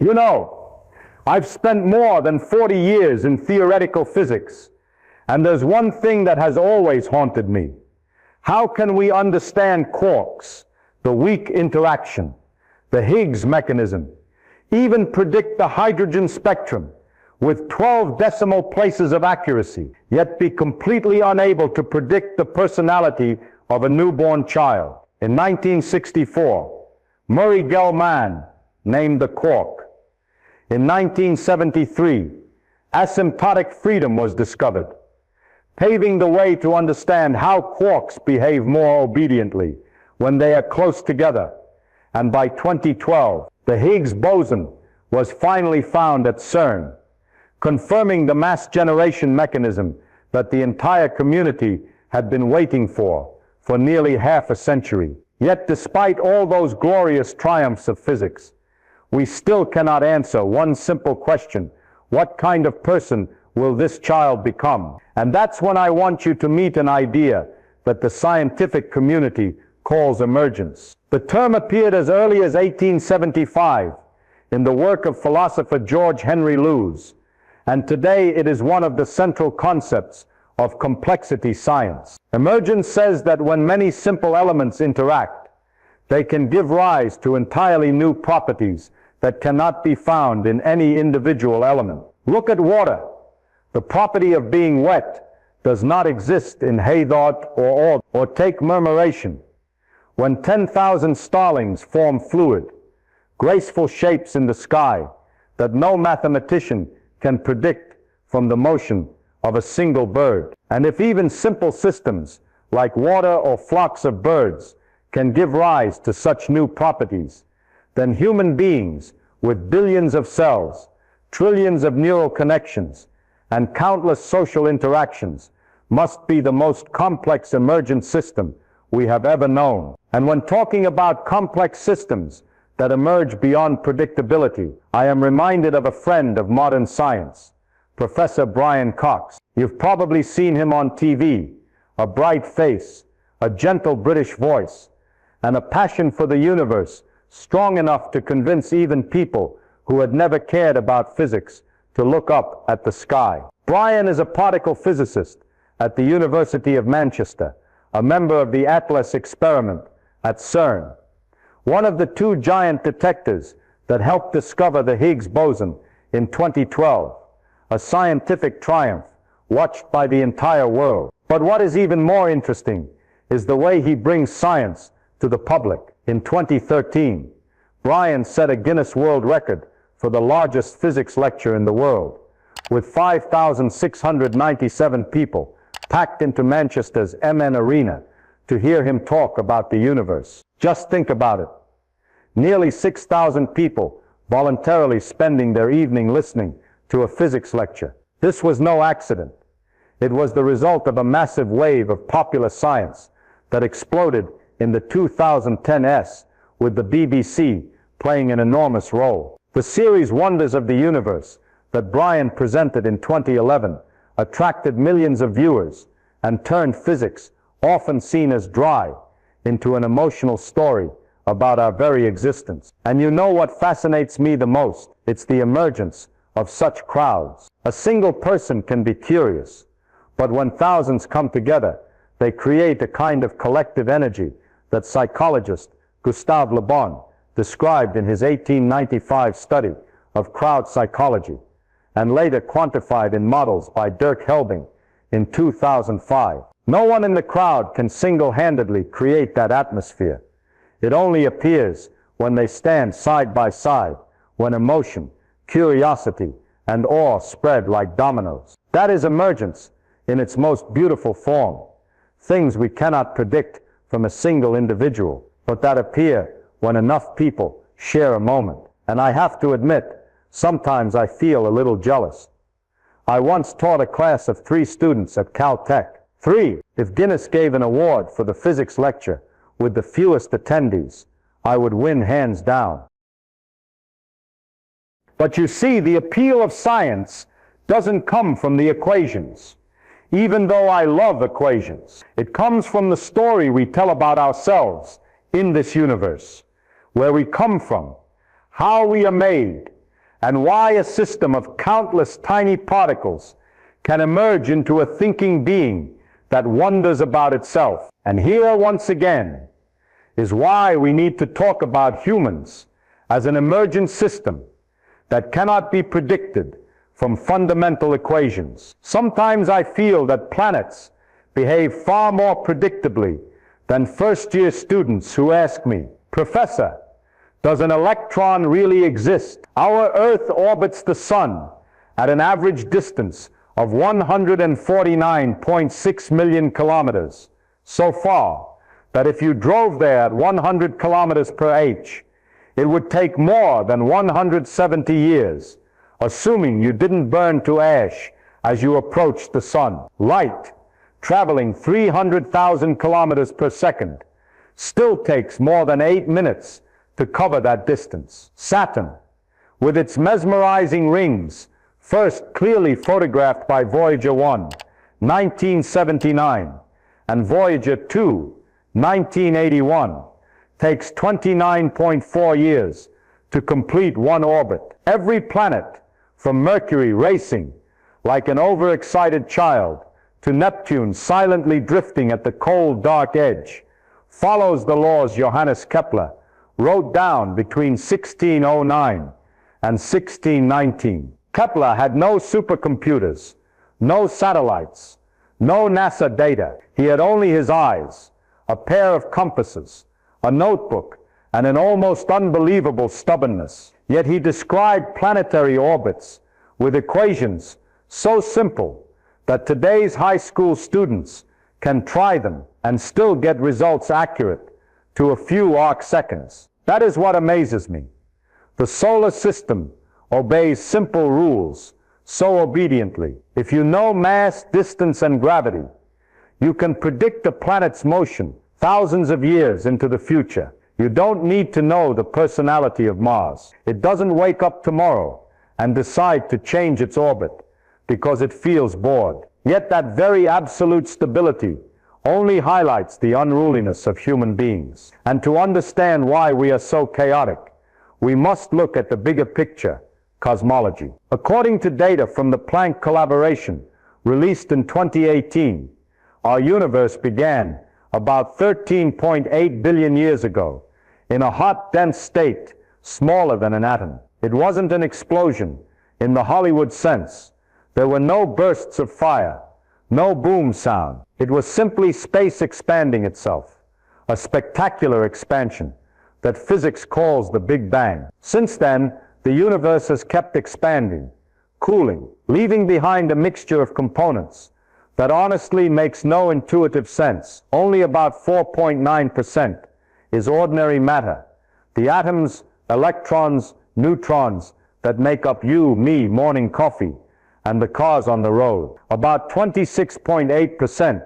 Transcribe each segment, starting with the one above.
You know, I've spent more than 40 years in theoretical physics, and there's one thing that has always haunted me. How can we understand quarks, the weak interaction, the Higgs mechanism, even predict the hydrogen spectrum with 12 decimal places of accuracy, yet be completely unable to predict the personality of a newborn child? In 1964, Murray Gell-Mann named the quark. In 1973, asymptotic freedom was discovered, paving the way to understand how quarks behave more obediently when they are close together. And by 2012, the Higgs boson was finally found at CERN, confirming the mass generation mechanism that the entire community had been waiting for nearly half a century. Yet despite all those glorious triumphs of physics, we still cannot answer one simple question: what kind of person will this child become? And that's when I want you to meet an idea that the scientific community calls emergence. The term appeared as early as 1875 in the work of philosopher George Henry Lewes, and today it is one of the central concepts of complexity science. Emergence says that when many simple elements interact, they can give rise to entirely new properties that cannot be found in any individual element. Look at water. The property of being wet does not exist in Haythorpe or Ord. Or take murmuration. When 10,000 starlings form fluid, graceful shapes in the sky that no mathematician can predict from the motion of a single bird. And if even simple systems like water or flocks of birds can give rise to such new properties, then human beings with billions of cells, trillions of neural connections, and countless social interactions must be the most complex emergent system we have ever known. And when talking about complex systems that emerge beyond predictability, I am reminded of a friend of modern science, Professor Brian Cox. You've probably seen him on TV, a bright face, a gentle British voice, and a passion for the universe strong enough to convince even people who had never cared about physics to look up at the sky. Brian is a particle physicist at the University of Manchester, a member of the Atlas experiment at CERN, one of the two giant detectors that helped discover the Higgs boson in 2012, a scientific triumph watched by the entire world. But what is even more interesting is the way he brings science to the public. In 2013, Brian set a Guinness World Record for the largest physics lecture in the world, with 5,697 people packed into Manchester's MN Arena to hear him talk about the universe. Just think about it. Nearly 6,000 people voluntarily spending their evening listening to a physics lecture. This was no accident. It was the result of a massive wave of popular science that exploded in the 2010s, with the BBC playing an enormous role. The series Wonders of the Universe that Brian presented in 2011 attracted millions of viewers and turned physics, often seen as dry, into an emotional story about our very existence. And you know what fascinates me the most? It's the emergence of such crowds. A single person can be curious, but when thousands come together, they create a kind of collective energy that psychologist Gustave Le Bon described in his 1895 study of crowd psychology, and later quantified in models by Dirk Helbing in 2005. No one in the crowd can single-handedly create that atmosphere. It only appears when they stand side by side, when emotion, curiosity, and awe spread like dominoes. That is emergence in its most beautiful form. Things we cannot predict from a single individual, but that appear when enough people share a moment. And I have to admit, sometimes I feel a little jealous. I once taught a class of 3 students at Caltech. 3. If Guinness gave an award for the physics lecture with the fewest attendees, I would win hands down. But you see, the appeal of science doesn't come from the equations. Even though I love equations, it comes from the story we tell about ourselves in this universe, where we come from, how we are made, and why a system of countless tiny particles can emerge into a thinking being that wonders about itself. And here, once again, is why we need to talk about humans as an emergent system that cannot be predicted from fundamental equations. Sometimes I feel that planets behave far more predictably than first-year students who ask me, "Professor, does an electron really exist?" Our Earth orbits the Sun at an average distance of 149.6 million kilometers so far that if you drove there at 100 kilometers per h, it would take more than 170 years, assuming you didn't burn to ash as you approached the Sun. Light, traveling 300,000 kilometers per second, still takes more than 8 minutes to cover that distance. Saturn, with its mesmerizing rings, first clearly photographed by Voyager 1, 1979, and Voyager 2, 1981, takes 29.4 years to complete one orbit. Every planet, from Mercury racing like an overexcited child to Neptune silently drifting at the cold, dark edge, follows the laws Johannes Kepler wrote down between 1609 and 1619. Kepler had no supercomputers, no satellites, no NASA data. He had only his eyes, a pair of compasses, a notebook, and an almost unbelievable stubbornness. Yet he described planetary orbits with equations so simple that today's high school students can try them and still get results accurate to a few arc seconds. That is what amazes me. The solar system obeys simple rules so obediently. If you know mass, distance, and gravity, you can predict a planet's motion thousands of years into the future. You don't need to know the personality of Mars. It doesn't wake up tomorrow and decide to change its orbit because it feels bored. Yet that very absolute stability only highlights the unruliness of human beings. And to understand why we are so chaotic, we must look at the bigger picture, cosmology. According to data from the Planck collaboration released in 2018, our universe began about 13.8 billion years ago in a hot, dense state smaller than an atom. It wasn't an explosion in the Hollywood sense. There were no bursts of fire, no boom sound. It was simply space expanding itself, a spectacular expansion that physics calls the Big Bang. Since then, the universe has kept expanding, cooling, leaving behind a mixture of components that honestly makes no intuitive sense. Only about 4.9% is ordinary matter, the atoms, electrons, neutrons that make up you, me, morning coffee, and the cars on the road. About 26.8%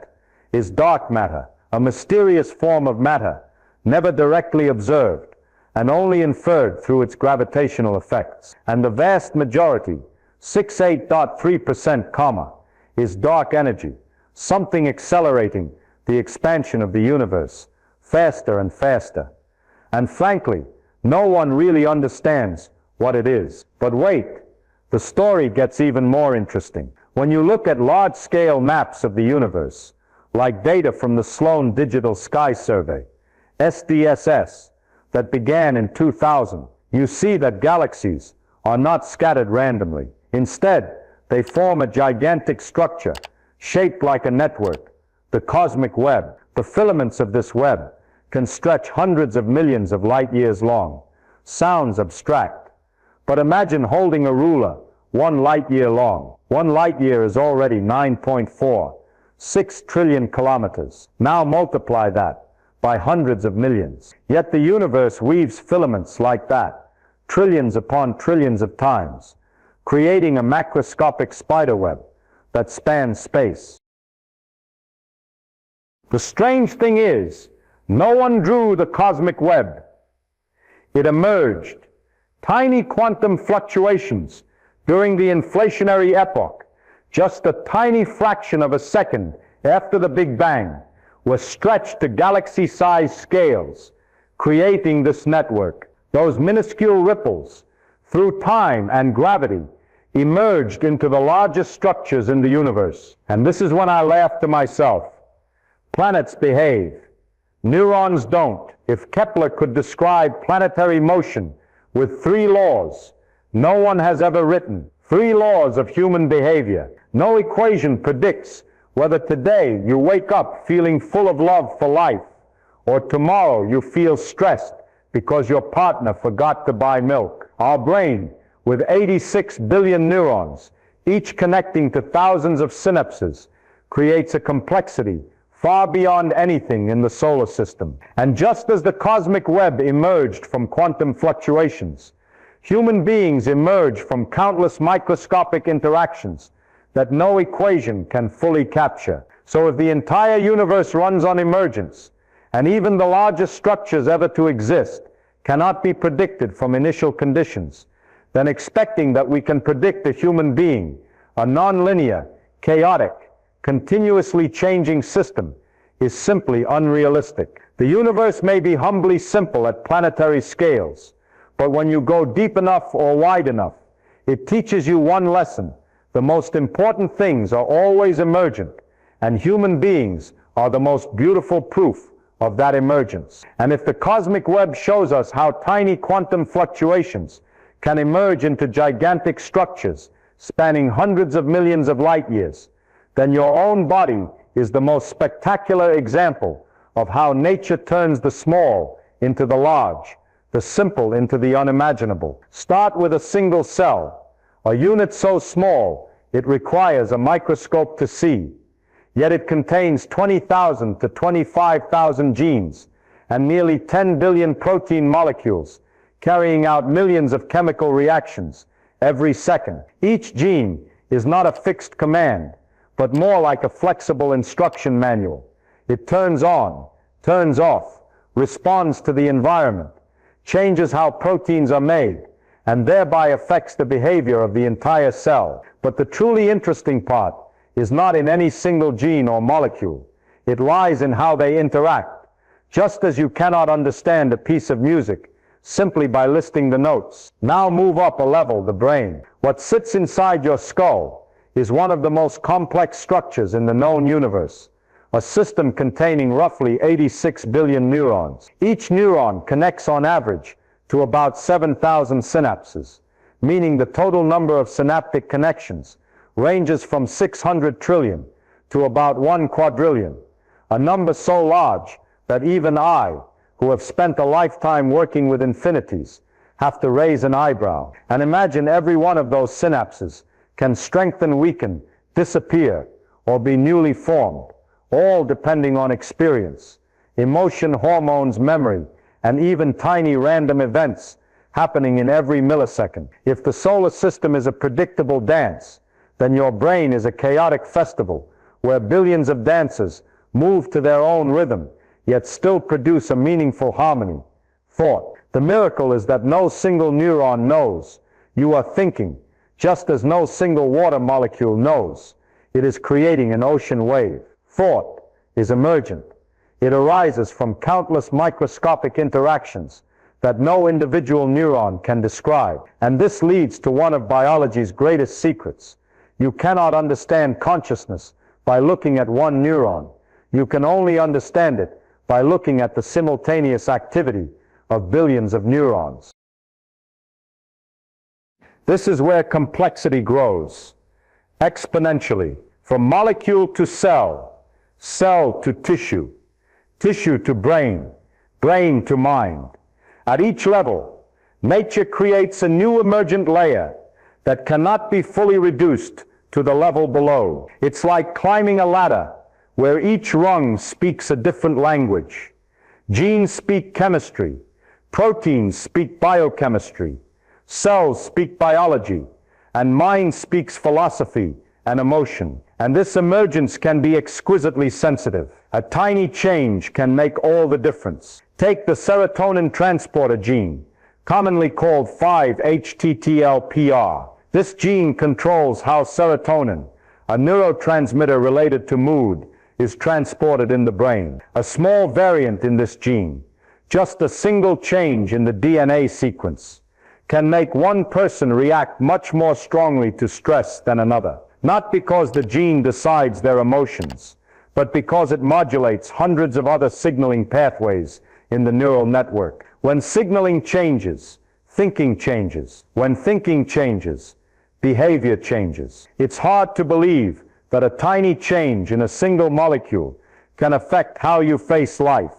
is dark matter, a mysterious form of matter, never directly observed, and only inferred through its gravitational effects. And the vast majority, 68.3%, is dark energy, something accelerating the expansion of the universe faster and faster. And frankly, no one really understands what it is. But wait, the story gets even more interesting. When you look at large-scale maps of the universe, like data from the Sloan Digital Sky Survey, SDSS, that began in 2000, you see that galaxies are not scattered randomly. Instead, they form a gigantic structure shaped like a network, the cosmic web. The filaments of this web can stretch hundreds of millions of light years long. Sounds abstract, but imagine holding a ruler 1 light year long. 1 light year is already 9.46 trillion kilometers. Now multiply that by hundreds of millions. Yet the universe weaves filaments like that, trillions upon trillions of times, creating a macroscopic spiderweb that spans space. The strange thing is, no one drew the cosmic web. It emerged. Tiny quantum fluctuations during the inflationary epoch, just a tiny fraction of a second after the Big Bang, were stretched to galaxy-sized scales, creating this network. Those minuscule ripples through time and gravity, emerged into the largest structures in the universe. And this is when I laughed to myself. Planets behave. Neurons don't. If Kepler could describe planetary motion with 3 laws no one has ever written, 3 laws of human behavior, no equation predicts whether today you wake up feeling full of love for life, or tomorrow you feel stressed because your partner forgot to buy milk. Our brain, with 86 billion neurons, each connecting to thousands of synapses, creates a complexity far beyond anything in the solar system. And just as the cosmic web emerged from quantum fluctuations, human beings emerge from countless microscopic interactions that no equation can fully capture. So if the entire universe runs on emergence, and even the largest structures ever to exist cannot be predicted from initial conditions, then expecting that we can predict a human being, a nonlinear, chaotic, continuously changing system, is simply unrealistic. The universe may be humbly simple at planetary scales, but when you go deep enough or wide enough, it teaches you one lesson. The most important things are always emergent, and human beings are the most beautiful proof of that emergence. And if the cosmic web shows us how tiny quantum fluctuations can emerge into gigantic structures spanning hundreds of millions of light years, then your own body is the most spectacular example of how nature turns the small into the large, the simple into the unimaginable. Start with a single cell, a unit so small it requires a microscope to see, yet it contains 20,000 to 25,000 genes and nearly 10 billion protein molecules, carrying out millions of chemical reactions every second. Each gene is not a fixed command, but more like a flexible instruction manual. It turns on, turns off, responds to the environment, changes how proteins are made, and thereby affects the behavior of the entire cell. But the truly interesting part is not in any single gene or molecule. It lies in how they interact. Just as you cannot understand a piece of music simply by listing the notes. Now move up a level, the brain. What sits inside your skull is one of the most complex structures in the known universe, a system containing roughly 86 billion neurons. Each neuron connects on average to about 7,000 synapses, meaning the total number of synaptic connections ranges from 600 trillion to about 1 quadrillion, a number so large that even I, who have spent a lifetime working with infinities, have to raise an eyebrow. And imagine every one of those synapses can strengthen, weaken, disappear, or be newly formed, all depending on experience, emotion, hormones, memory, and even tiny random events happening in every millisecond. If the solar system is a predictable dance, then your brain is a chaotic festival where billions of dancers move to their own rhythm, yet still produce a meaningful harmony. Thought. The miracle is that no single neuron knows you are thinking, just as no single water molecule knows it is creating an ocean wave. Thought is emergent. It arises from countless microscopic interactions that no individual neuron can describe. And this leads to one of biology's greatest secrets. You cannot understand consciousness by looking at one neuron. You can only understand it by looking at the simultaneous activity of billions of neurons. This is where complexity grows, exponentially, from molecule to cell, cell to tissue, tissue to brain, brain to mind. At each level, nature creates a new emergent layer that cannot be fully reduced to the level below. It's like climbing a ladder where each rung speaks a different language. Genes speak chemistry, proteins speak biochemistry, cells speak biology, and mind speaks philosophy and emotion. And this emergence can be exquisitely sensitive. A tiny change can make all the difference. Take the serotonin transporter gene, commonly called 5-HTTLPR. This gene controls how serotonin, a neurotransmitter related to mood, is transported in the brain. A small variant in this gene, just a single change in the DNA sequence, can make one person react much more strongly to stress than another. Not because the gene decides their emotions, but because it modulates hundreds of other signaling pathways in the neural network. When signaling changes, thinking changes. When thinking changes, behavior changes. It's hard to believe that a tiny change in a single molecule can affect how you face life.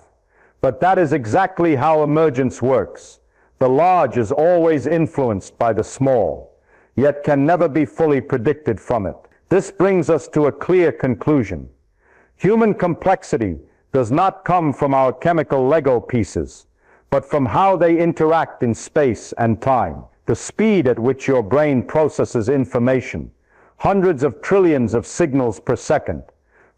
But that is exactly how emergence works. The large is always influenced by the small, yet can never be fully predicted from it. This brings us to a clear conclusion. Human complexity does not come from our chemical Lego pieces, but from how they interact in space and time. The speed at which your brain processes information, hundreds of trillions of signals per second,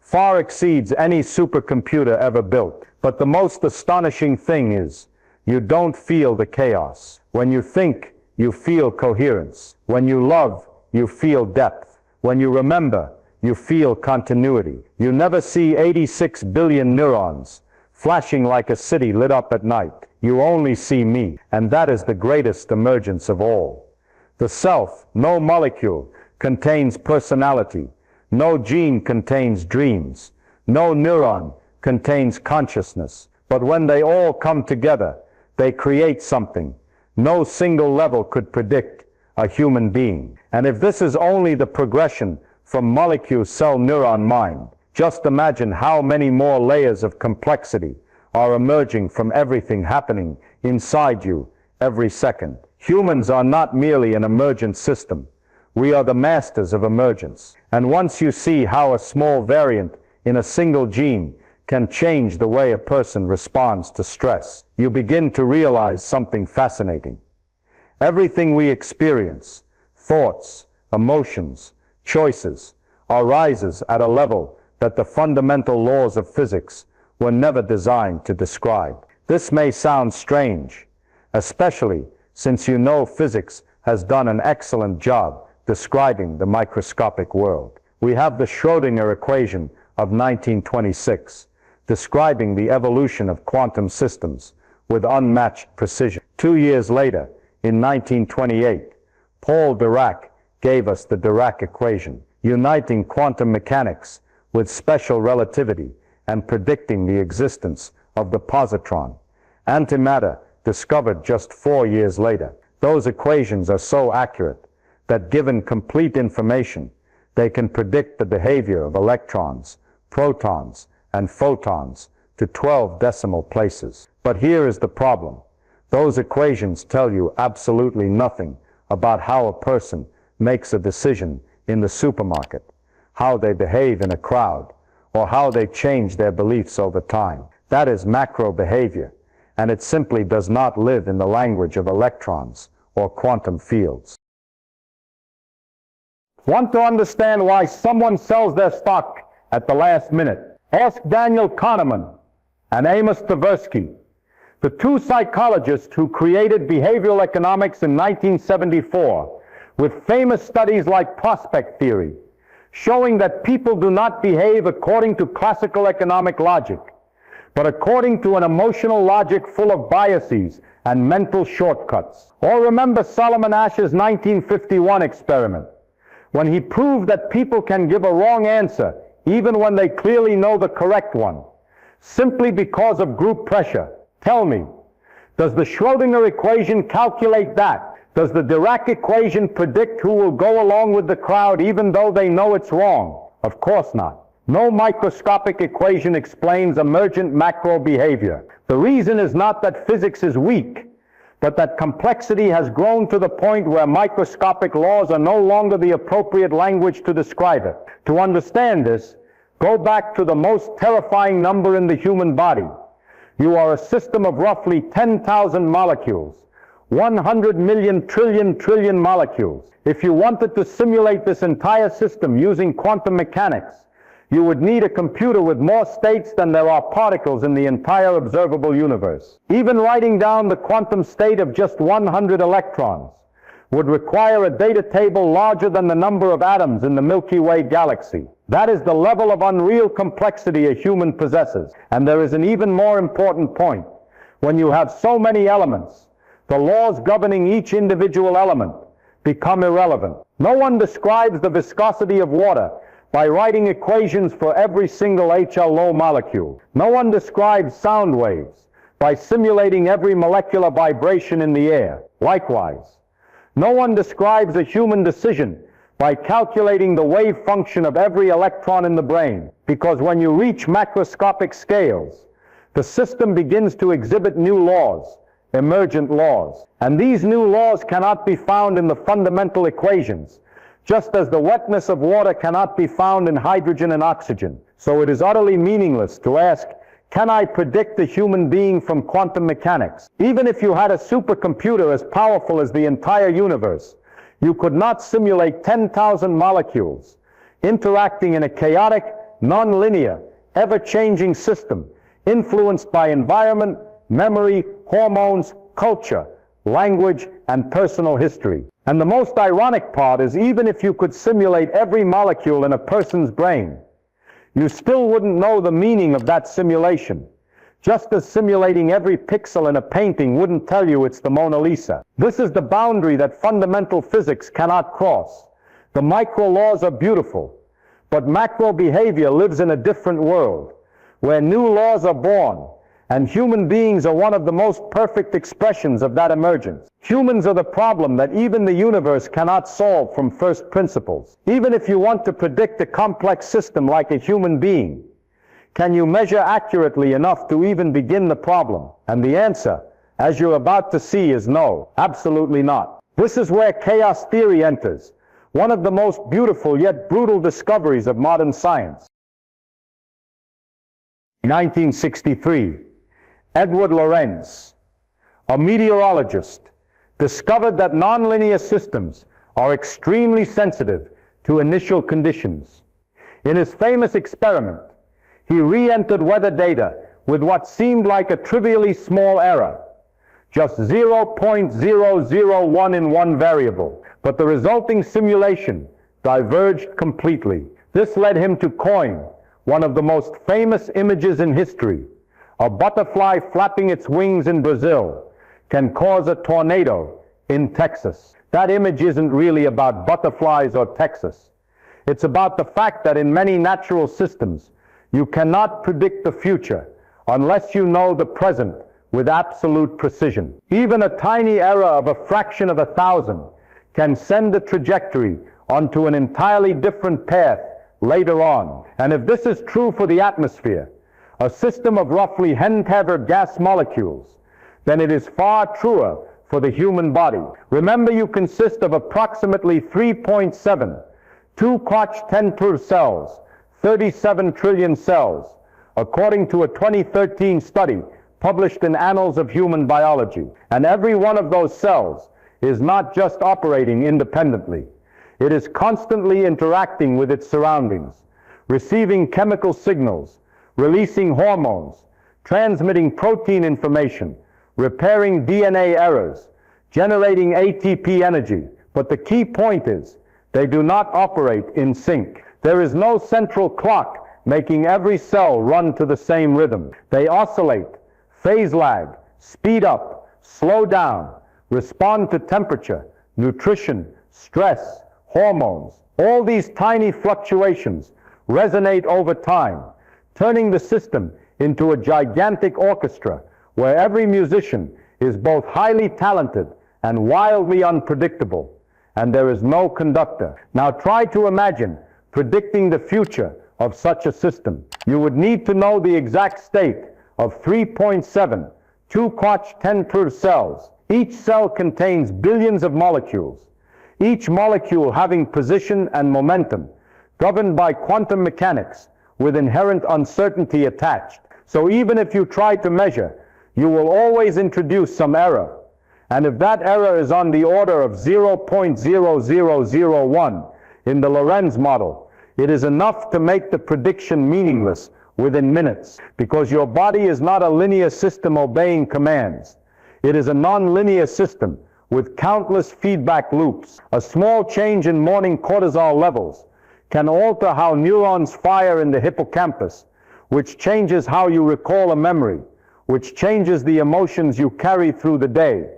far exceeds any supercomputer ever built. But the most astonishing thing is, you don't feel the chaos. When you think, you feel coherence. When you love, you feel depth. When you remember, you feel continuity. You never see 86 billion neurons flashing like a city lit up at night. You only see me, and that is the greatest emergence of all. The self, no molecule, contains personality. No gene contains dreams. No neuron contains consciousness. But when they all come together, they create something no single level could predict: a human being. And if this is only the progression from molecule, cell, neuron, mind, just imagine how many more layers of complexity are emerging from everything happening inside you every second. Humans are not merely an emergent system. We are the masters of emergence. And once you see how a small variant in a single gene can change the way a person responds to stress, you begin to realize something fascinating. Everything we experience, thoughts, emotions, choices, arises at a level that the fundamental laws of physics were never designed to describe. This may sound strange, especially since you know physics has done an excellent job describing the microscopic world. We have the Schrödinger equation of 1926, describing the evolution of quantum systems with unmatched precision. 2 years later, in 1928, Paul Dirac gave us the Dirac equation, uniting quantum mechanics with special relativity and predicting the existence of the positron, antimatter, discovered just 4 years later. Those equations are so accurate that given complete information, they can predict the behavior of electrons, protons, and photons to 12 decimal places. But here is the problem. Those equations tell you absolutely nothing about how a person makes a decision in the supermarket, how they behave in a crowd, or how they change their beliefs over time. That is macro behavior, and it simply does not live in the language of electrons or quantum fields. Want to understand why someone sells their stock at the last minute? Ask Daniel Kahneman and Amos Tversky, the two psychologists who created behavioral economics in 1974, with famous studies like prospect theory, showing that people do not behave according to classical economic logic, but according to an emotional logic full of biases and mental shortcuts. Or remember Solomon Asch's 1951 experiment, when he proved that people can give a wrong answer even when they clearly know the correct one, simply because of group pressure. Tell me, does the Schrödinger equation calculate that? Does the Dirac equation predict who will go along with the crowd even though they know it's wrong? Of course not. No microscopic equation explains emergent macro behavior. The reason is not that physics is weak, but that complexity has grown to the point where microscopic laws are no longer the appropriate language to describe it. To understand this, go back to the most terrifying number in the human body. You are a system of roughly 10,000 molecules. 100 million trillion molecules. If you wanted to simulate this entire system using quantum mechanics, you would need a computer with more states than there are particles in the entire observable universe. Even writing down the quantum state of just 100 electrons would require a data table larger than the number of atoms in the Milky Way galaxy. That is the level of unreal complexity a human possesses. And there is an even more important point. When you have so many elements, The laws governing each individual element become irrelevant. No one describes the viscosity of water by writing equations for every single HLO molecule. No one describes sound waves by simulating every molecular vibration in the air. Likewise, no one describes a human decision by calculating the wave function of every electron in the brain, because when you reach macroscopic scales, the system begins to exhibit new laws, emergent laws. And these new laws cannot be found in the fundamental equations, just as the wetness of water cannot be found in hydrogen and oxygen. So it is utterly meaningless to ask, can I predict a human being from quantum mechanics? Even if you had a supercomputer as powerful as the entire universe, you could not simulate 10,000 molecules interacting in a chaotic, non-linear, ever-changing system influenced by environment, memory, hormones, culture, language, and personal history. And the most ironic part is, even if you could simulate every molecule in a person's brain, you still wouldn't know the meaning of that simulation, just as simulating every pixel in a painting wouldn't tell you it's the Mona Lisa. This is the boundary that fundamental physics cannot cross. The micro laws are beautiful, but macro behavior lives in a different world, where new laws are born, and human beings are one of the most perfect expressions of that emergence. Humans are the problem that even the universe cannot solve from first principles. Even if you want to predict a complex system like a human being, can you measure accurately enough to even begin the problem? And the answer, as you're about to see, is no, absolutely not. This is where chaos theory enters, one of the most beautiful yet brutal discoveries of modern science. In 1963, Edward Lorenz, a meteorologist, discovered that nonlinear systems are extremely sensitive to initial conditions. In his famous experiment, he re-entered weather data with what seemed like a trivially small error, just 0.001 in one variable, but the resulting simulation diverged completely. This led him to coin one of the most famous images in history. A butterfly flapping its wings in Brazil can cause a tornado in Texas. That image isn't really about butterflies or Texas. It's about the fact that in many natural systems, you cannot predict the future unless you know the present with absolute precision. Even a tiny error of a fraction of 1,000 can send the trajectory onto an entirely different path later on. And if this is true for the atmosphere, a system of roughly hentever gas molecules, then it is far truer for the human body. Remember, you consist of approximately 3.7 2-Koch 10 cells, 37 trillion cells, according to a 2013 study published in Annals of Human Biology. And every one of those cells is not just operating independently. It is constantly interacting with its surroundings, receiving chemical signals, releasing hormones, transmitting protein information, repairing DNA errors, generating ATP energy. But the key point is, they do not operate in sync. There is no central clock making every cell run to the same rhythm. They oscillate, phase lag, speed up, slow down, respond to temperature, nutrition, stress, hormones. All these tiny fluctuations resonate over time, turning the system into a gigantic orchestra where every musician is both highly talented and wildly unpredictable, and there is no conductor. Now try to imagine predicting the future of such a system. You would need to know the exact state of 3.7 2-Koch 10 cells. Each cell contains billions of molecules, each molecule having position and momentum, governed by quantum mechanics with inherent uncertainty attached. So even if you try to measure, you will always introduce some error. And if that error is on the order of 0.0001 in the Lorenz model, it is enough to make the prediction meaningless within minutes, because your body is not a linear system obeying commands. It is a non-linear system with countless feedback loops. A small change in morning cortisol levels can alter how neurons fire in the hippocampus, which changes how you recall a memory, which changes the emotions you carry through the day,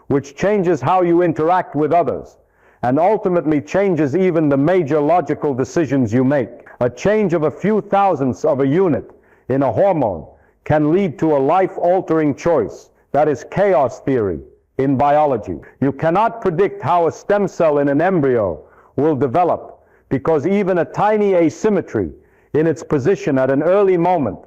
which changes how you interact with others, and ultimately changes even the major logical decisions you make. A change of a few thousandths of a unit in a hormone can lead to a life-altering choice. That is chaos theory in biology. You cannot predict how a stem cell in an embryo will develop, because even a tiny asymmetry in its position at an early moment,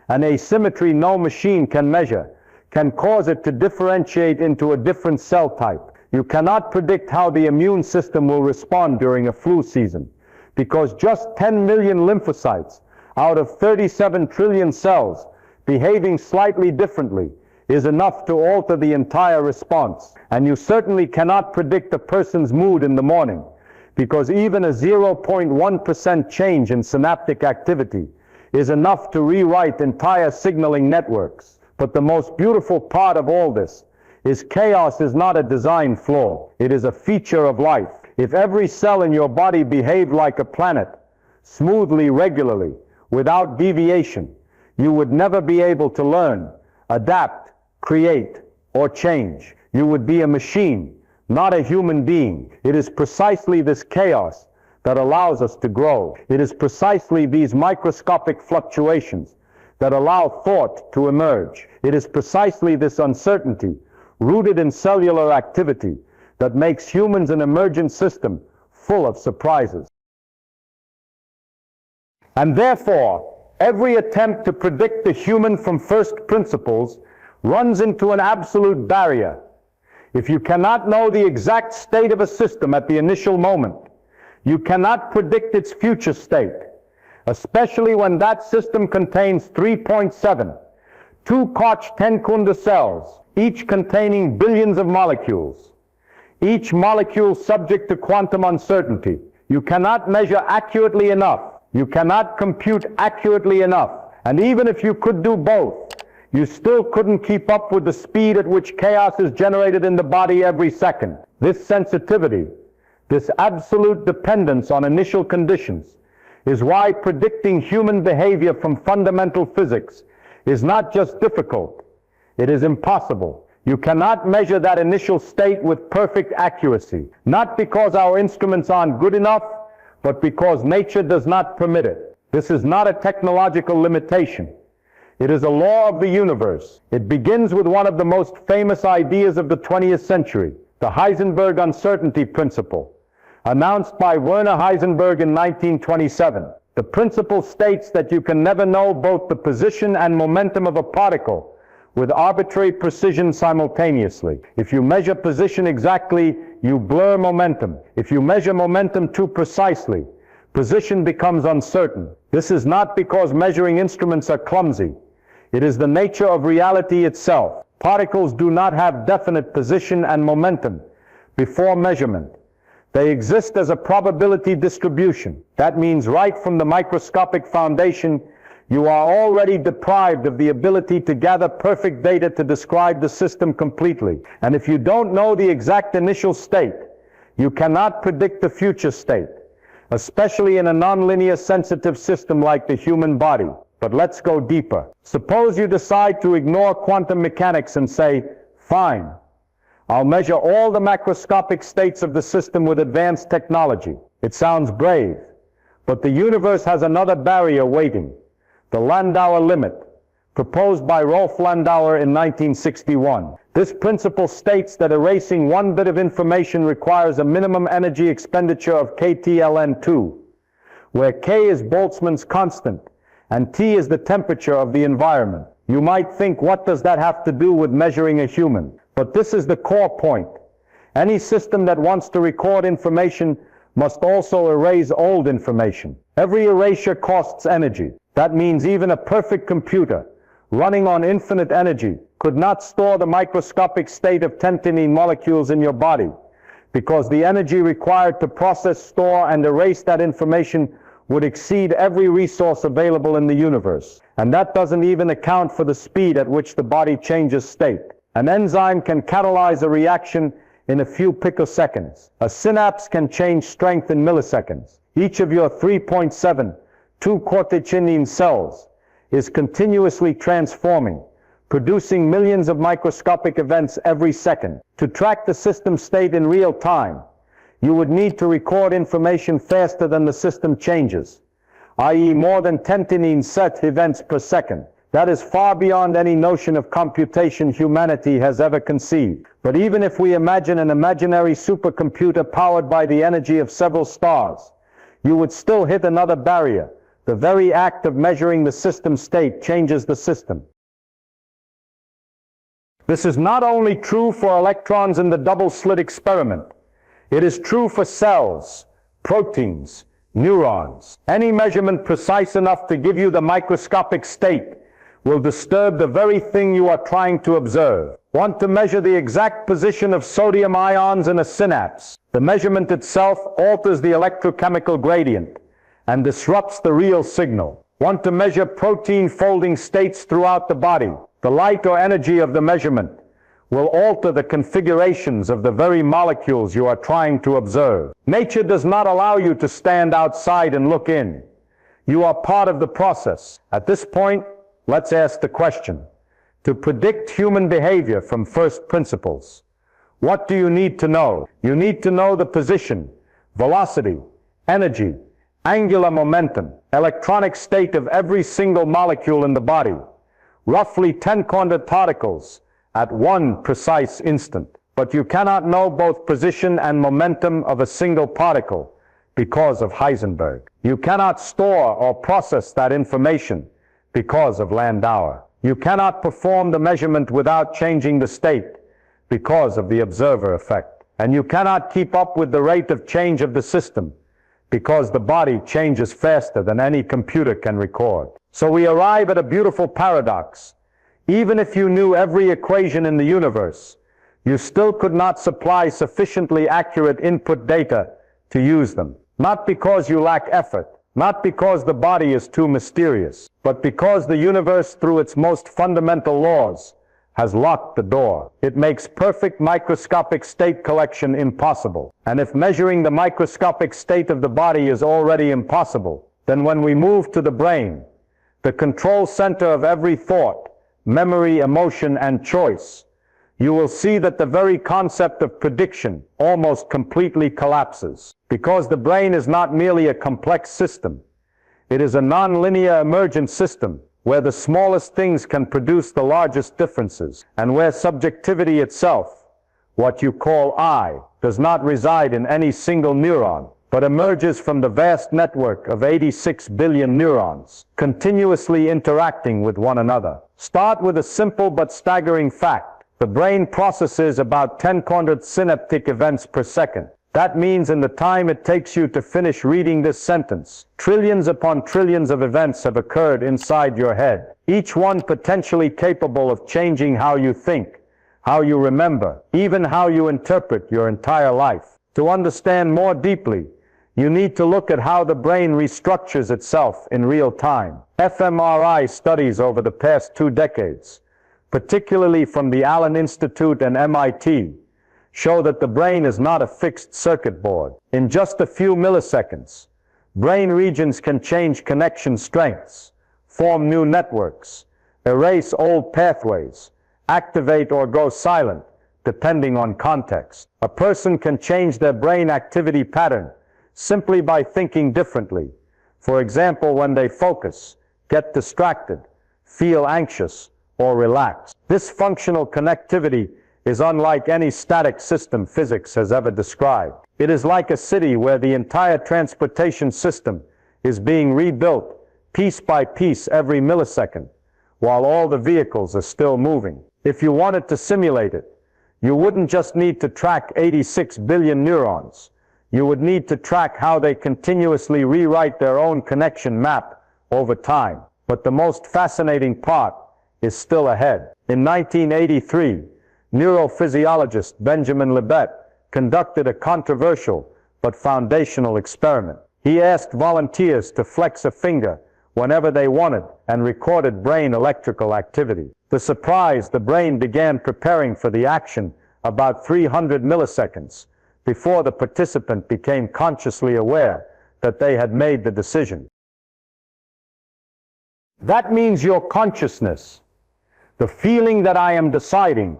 an asymmetry no machine can measure, can cause it to differentiate into a different cell type. You cannot predict how the immune system will respond during a flu season, because just 10 million lymphocytes out of 37 trillion cells behaving slightly differently is enough to alter the entire response. And you certainly cannot predict a person's mood in the morning, because even a 0.1% change in synaptic activity is enough to rewrite entire signaling networks. But the most beautiful part of all this is chaos is not a design flaw. It is a feature of life. If every cell in your body behaved like a planet, smoothly, regularly, without deviation, you would never be able to learn, adapt, create, or change. You would be a machine, not a human being. It is precisely this chaos that allows us to grow. It is precisely these microscopic fluctuations that allow thought to emerge. It is precisely this uncertainty, rooted in cellular activity, that makes humans an emergent system full of surprises. And therefore, every attempt to predict the human from first principles runs into an absolute barrier. If you cannot know the exact state of a system at the initial moment, you cannot predict its future state, especially when that system contains 3.7, 2 Koch 10 Kunde cells, each containing billions of molecules, each molecule subject to quantum uncertainty. You cannot measure accurately enough. You cannot compute accurately enough. And even if you could do both, you still couldn't keep up with the speed at which chaos is generated in the body every second. This sensitivity, this absolute dependence on initial conditions, is why predicting human behavior from fundamental physics is not just difficult, it is impossible. You cannot measure that initial state with perfect accuracy, not because our instruments aren't good enough, but because nature does not permit it. This is not a technological limitation. It is a law of the universe. It begins with one of the most famous ideas of the 20th century, the Heisenberg uncertainty principle, announced by Werner Heisenberg in 1927. The principle states that you can never know both the position and momentum of a particle with arbitrary precision simultaneously. If you measure position exactly, you blur momentum. If you measure momentum too precisely, position becomes uncertain. This is not because measuring instruments are clumsy. It is the nature of reality itself. Particles do not have definite position and momentum before measurement. They exist as a probability distribution. That means right from the microscopic foundation, you are already deprived of the ability to gather perfect data to describe the system completely. And if you don't know the exact initial state, you cannot predict the future state, especially in a nonlinear sensitive system like the human body. But let's go deeper. Suppose you decide to ignore quantum mechanics and say, fine, I'll measure all the macroscopic states of the system with advanced technology. It sounds brave, but the universe has another barrier waiting. The Landauer limit, proposed by Rolf Landauer in 1961. This principle states that erasing one bit of information requires a minimum energy expenditure of kTln2, where K is Boltzmann's constant and T is the temperature of the environment. You might think, what does that have to do with measuring a human? But this is the core point. Any system that wants to record information must also erase old information. Every erasure costs energy. That means even a perfect computer running on infinite energy could not store the microscopic state of tentinine molecules in your body, because the energy required to process, store, and erase that information would exceed every resource available in the universe. And that doesn't even account for the speed at which the body changes state. An enzyme can catalyze a reaction in a few picoseconds. A synapse can change strength in milliseconds. Each of your 3.7 2 corticinine cells is continuously transforming, producing millions of microscopic events every second. To track the system state in real time, you would need to record information faster than the system changes, i.e. more than 10 set events per second. That is far beyond any notion of computation humanity has ever conceived. But even if we imagine an imaginary supercomputer powered by the energy of several stars, you would still hit another barrier. The very act of measuring the system state changes the system. This is not only true for electrons in the double-slit experiment. It is true for cells, proteins, neurons. Any measurement precise enough to give you the microscopic state will disturb the very thing you are trying to observe. Want to measure the exact position of sodium ions in a synapse? The measurement itself alters the electrochemical gradient and disrupts the real signal. Want to measure protein folding states throughout the body? The light or energy of the measurement will alter the configurations of the very molecules you are trying to observe. Nature does not allow you to stand outside and look in. You are part of the process. At this point, let's ask the question. To predict human behavior from first principles, what do you need to know? You need to know the position, velocity, energy, angular momentum, electronic state of every single molecule in the body, roughly 10 quantum particles at one precise instant. But you cannot know both position and momentum of a single particle because of Heisenberg. You cannot store or process that information because of Landauer. You cannot perform the measurement without changing the state because of the observer effect. And you cannot keep up with the rate of change of the system because the body changes faster than any computer can record. So we arrive at a beautiful paradox. Even if you knew every equation in the universe, you still could not supply sufficiently accurate input data to use them. Not because you lack effort, not because the body is too mysterious, but because the universe, through its most fundamental laws, has locked the door. It makes perfect microscopic state collection impossible. And if measuring the microscopic state of the body is already impossible, then when we move to the brain, the control center of every thought, memory, emotion, and choice, you will see that the very concept of prediction almost completely collapses. Because the brain is not merely a complex system. It is a nonlinear emergent system where the smallest things can produce the largest differences, and where subjectivity itself, what you call I, does not reside in any single neuron, but emerges from the vast network of 86 billion neurons, continuously interacting with one another. Start with a simple but staggering fact. The brain processes about 10 synaptic events per second. That means in the time it takes you to finish reading this sentence, trillions upon trillions of events have occurred inside your head, each one potentially capable of changing how you think, how you remember, even how you interpret your entire life. To understand more deeply, you need to look at how the brain restructures itself in real time. fMRI studies over the past 2 decades, particularly from the Allen Institute and MIT, show that the brain is not a fixed circuit board. In just a few milliseconds, brain regions can change connection strengths, form new networks, erase old pathways, activate or go silent, depending on context. A person can change their brain activity pattern simply by thinking differently. For example, when they focus, get distracted, feel anxious, or relaxed. This functional connectivity is unlike any static system physics has ever described. It is like a city where the entire transportation system is being rebuilt piece by piece every millisecond, while all the vehicles are still moving. If you wanted to simulate it, you wouldn't just need to track 86 billion neurons. You would need to track how they continuously rewrite their own connection map over time. But the most fascinating part is still ahead. In 1983, neurophysiologist Benjamin Libet conducted a controversial but foundational experiment. He asked volunteers to flex a finger whenever they wanted and recorded brain electrical activity. To surprise, the brain began preparing for the action about 300 milliseconds before the participant became consciously aware that they had made the decision. That means your consciousness, The feeling that I am deciding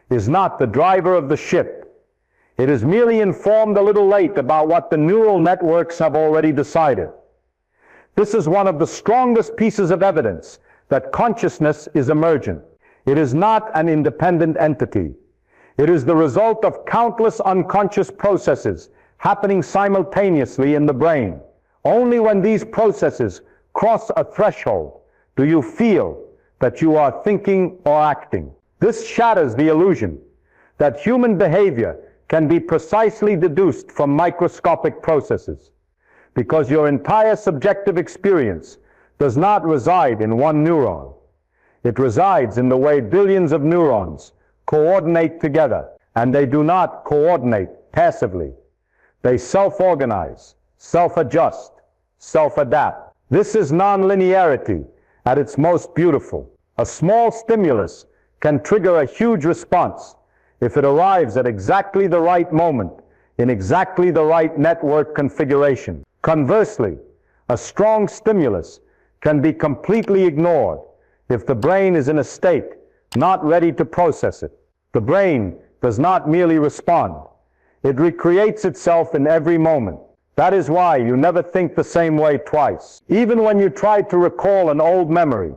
is not the driver of the ship. It is merely informed a little late about what the neural networks have already decided. This is one of the strongest pieces of evidence that consciousness is emergent. It is not an independent entity. It is the result of countless unconscious processes happening simultaneously in the brain. Only when these processes cross a threshold do you feel that you are thinking or acting. This shatters the illusion that human behavior can be precisely deduced from microscopic processes, because your entire subjective experience does not reside in one neuron. It resides in the way billions of neurons coordinate together, and they do not coordinate passively. They self-organize, self-adjust, self-adapt. This is nonlinearity at its most beautiful. A small stimulus can trigger a huge response if it arrives at exactly the right moment in exactly the right network configuration. Conversely, a strong stimulus can be completely ignored if the brain is in a state not ready to process it. The brain does not merely respond. It recreates itself in every moment. That is why you never think the same way twice. Even when you try to recall an old memory,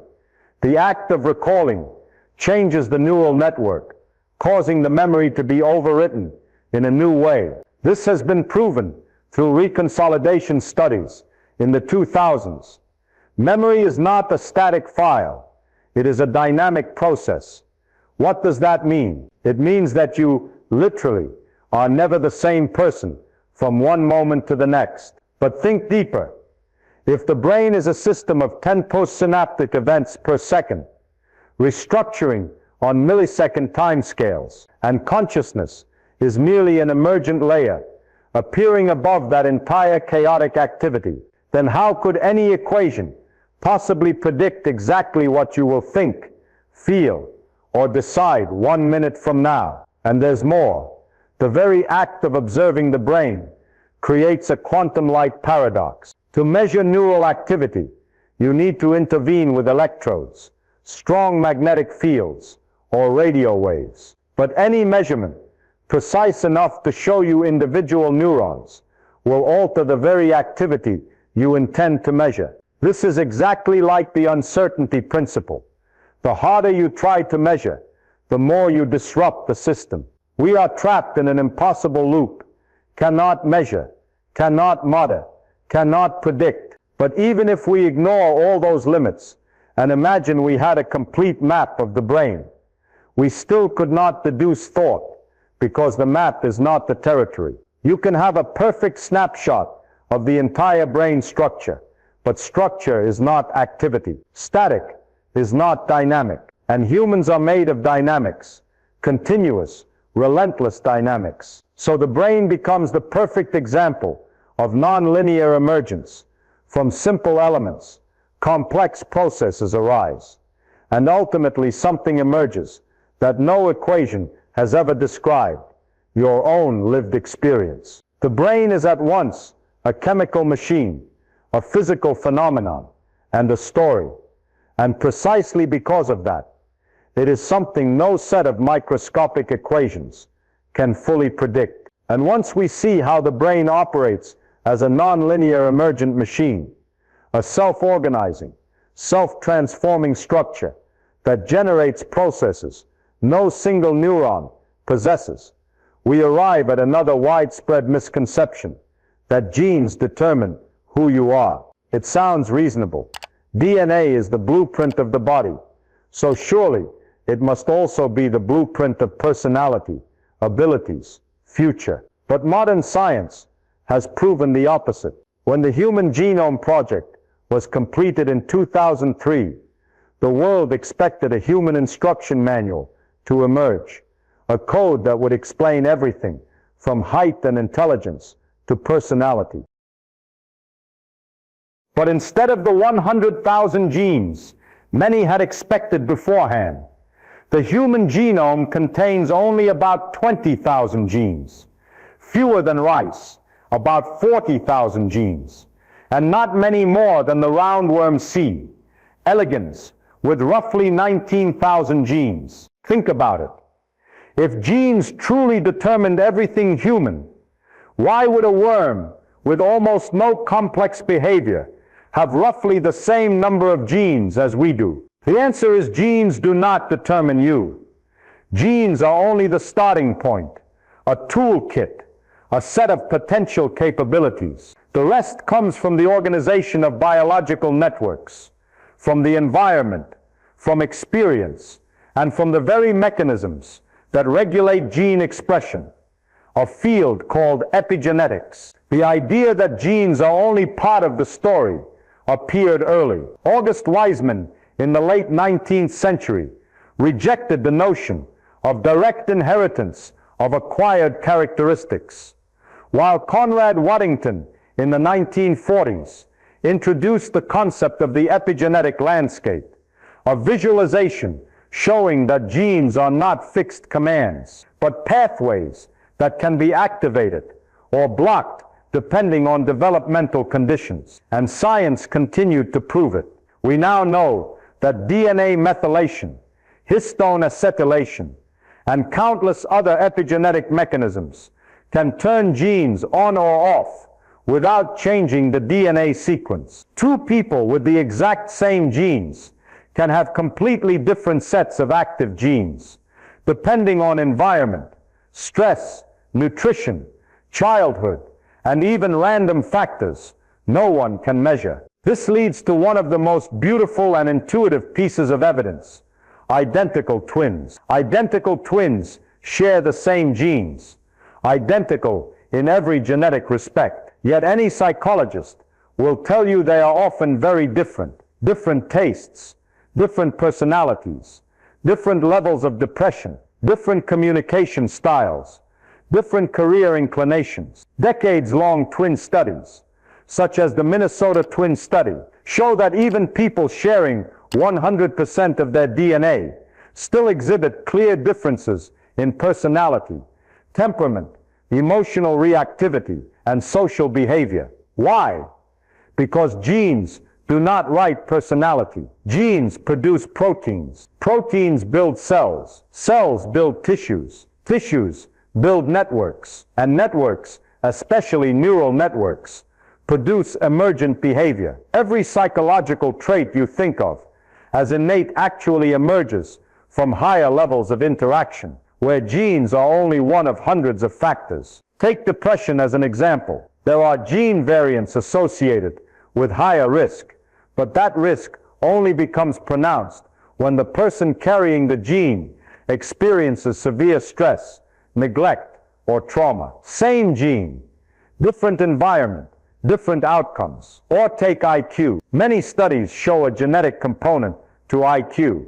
the act of recalling changes the neural network, causing the memory to be overwritten in a new way. This has been proven through reconsolidation studies in the 2000s. Memory is not a static file. It is a dynamic process. What does that mean? It means that you literally are never the same person from one moment to the next. But think deeper. If the brain is a system of 10 postsynaptic events per second, restructuring on millisecond timescales, and consciousness is merely an emergent layer appearing above that entire chaotic activity, then how could any equation possibly predict exactly what you will think, feel, or decide 1 minute from now? And there's more. The very act of observing the brain creates a quantum-like paradox. To measure neural activity, you need to intervene with electrodes, strong magnetic fields, or radio waves. But any measurement, precise enough to show you individual neurons, will alter the very activity you intend to measure. This is exactly like the uncertainty principle. The harder you try to measure, the more you disrupt the system. We are trapped in an impossible loop, cannot measure, cannot model, cannot predict. But even if we ignore all those limits and imagine we had a complete map of the brain, we still could not deduce thought, because the map is not the territory. You can have a perfect snapshot of the entire brain structure, but structure is not activity. Static is not dynamic, and humans are made of dynamics, continuous, relentless dynamics. So the brain becomes the perfect example of nonlinear emergence. From simple elements, complex processes arise, and ultimately something emerges that no equation has ever described: your own lived experience. The brain is at once a chemical machine, a physical phenomenon, and a story. And precisely because of that, it is something no set of microscopic equations can fully predict. And once we see how the brain operates as a nonlinear emergent machine, a self-organizing, self-transforming structure that generates processes no single neuron possesses, we arrive at another widespread misconception, that genes determine who you are. It sounds reasonable. DNA is the blueprint of the body, so surely it must also be the blueprint of personality, abilities, future. But modern science has proven the opposite. When the Human Genome Project was completed in 2003, the world expected a human instruction manual to emerge, a code that would explain everything from height and intelligence to personality. But instead of the 100,000 genes many had expected beforehand, the human genome contains only about 20,000 genes, fewer than rice, about 40,000 genes, and not many more than the roundworm seed, elegans, with roughly 19,000 genes. Think about it. If genes truly determined everything human, why would a worm with almost no complex behavior have roughly the same number of genes as we do? The answer is genes do not determine you. Genes are only the starting point, a toolkit, a set of potential capabilities. The rest comes from the organization of biological networks, from the environment, from experience, and from the very mechanisms that regulate gene expression, a field called epigenetics. The idea that genes are only part of the story appeared early. August Weismann, in the late 19th century, rejected the notion of direct inheritance of acquired characteristics, while Conrad Waddington, in the 1940s, introduced the concept of the epigenetic landscape, a visualization showing that genes are not fixed commands, but pathways that can be activated or blocked depending on developmental conditions. And science continued to prove it. We now know that DNA methylation, histone acetylation, and countless other epigenetic mechanisms can turn genes on or off without changing the DNA sequence. Two people with the exact same genes can have completely different sets of active genes, depending on environment, stress, nutrition, childhood, and even random factors no one can measure. This leads to one of the most beautiful and intuitive pieces of evidence: identical twins. Identical twins share the same genes, identical in every genetic respect. Yet any psychologist will tell you they are often very different. Different tastes, different personalities, different levels of depression, different communication styles, different career inclinations. Decades-long twin studies, such as the Minnesota twin study, show that even people sharing 100% of their DNA still exhibit clear differences in personality, temperament, emotional reactivity, and social behavior. Why? Because genes do not write personality. Genes produce proteins. Proteins build cells. Cells build tissues. Tissues build networks. And networks, especially neural networks, produce emergent behavior. Every psychological trait you think of as innate actually emerges from higher levels of interaction, where genes are only one of hundreds of factors. Take depression as an example. There are gene variants associated with higher risk, but that risk only becomes pronounced when the person carrying the gene experiences severe stress, neglect, or trauma. Same gene, different environment, different outcomes. Or take IQ. Many studies show a genetic component to IQ,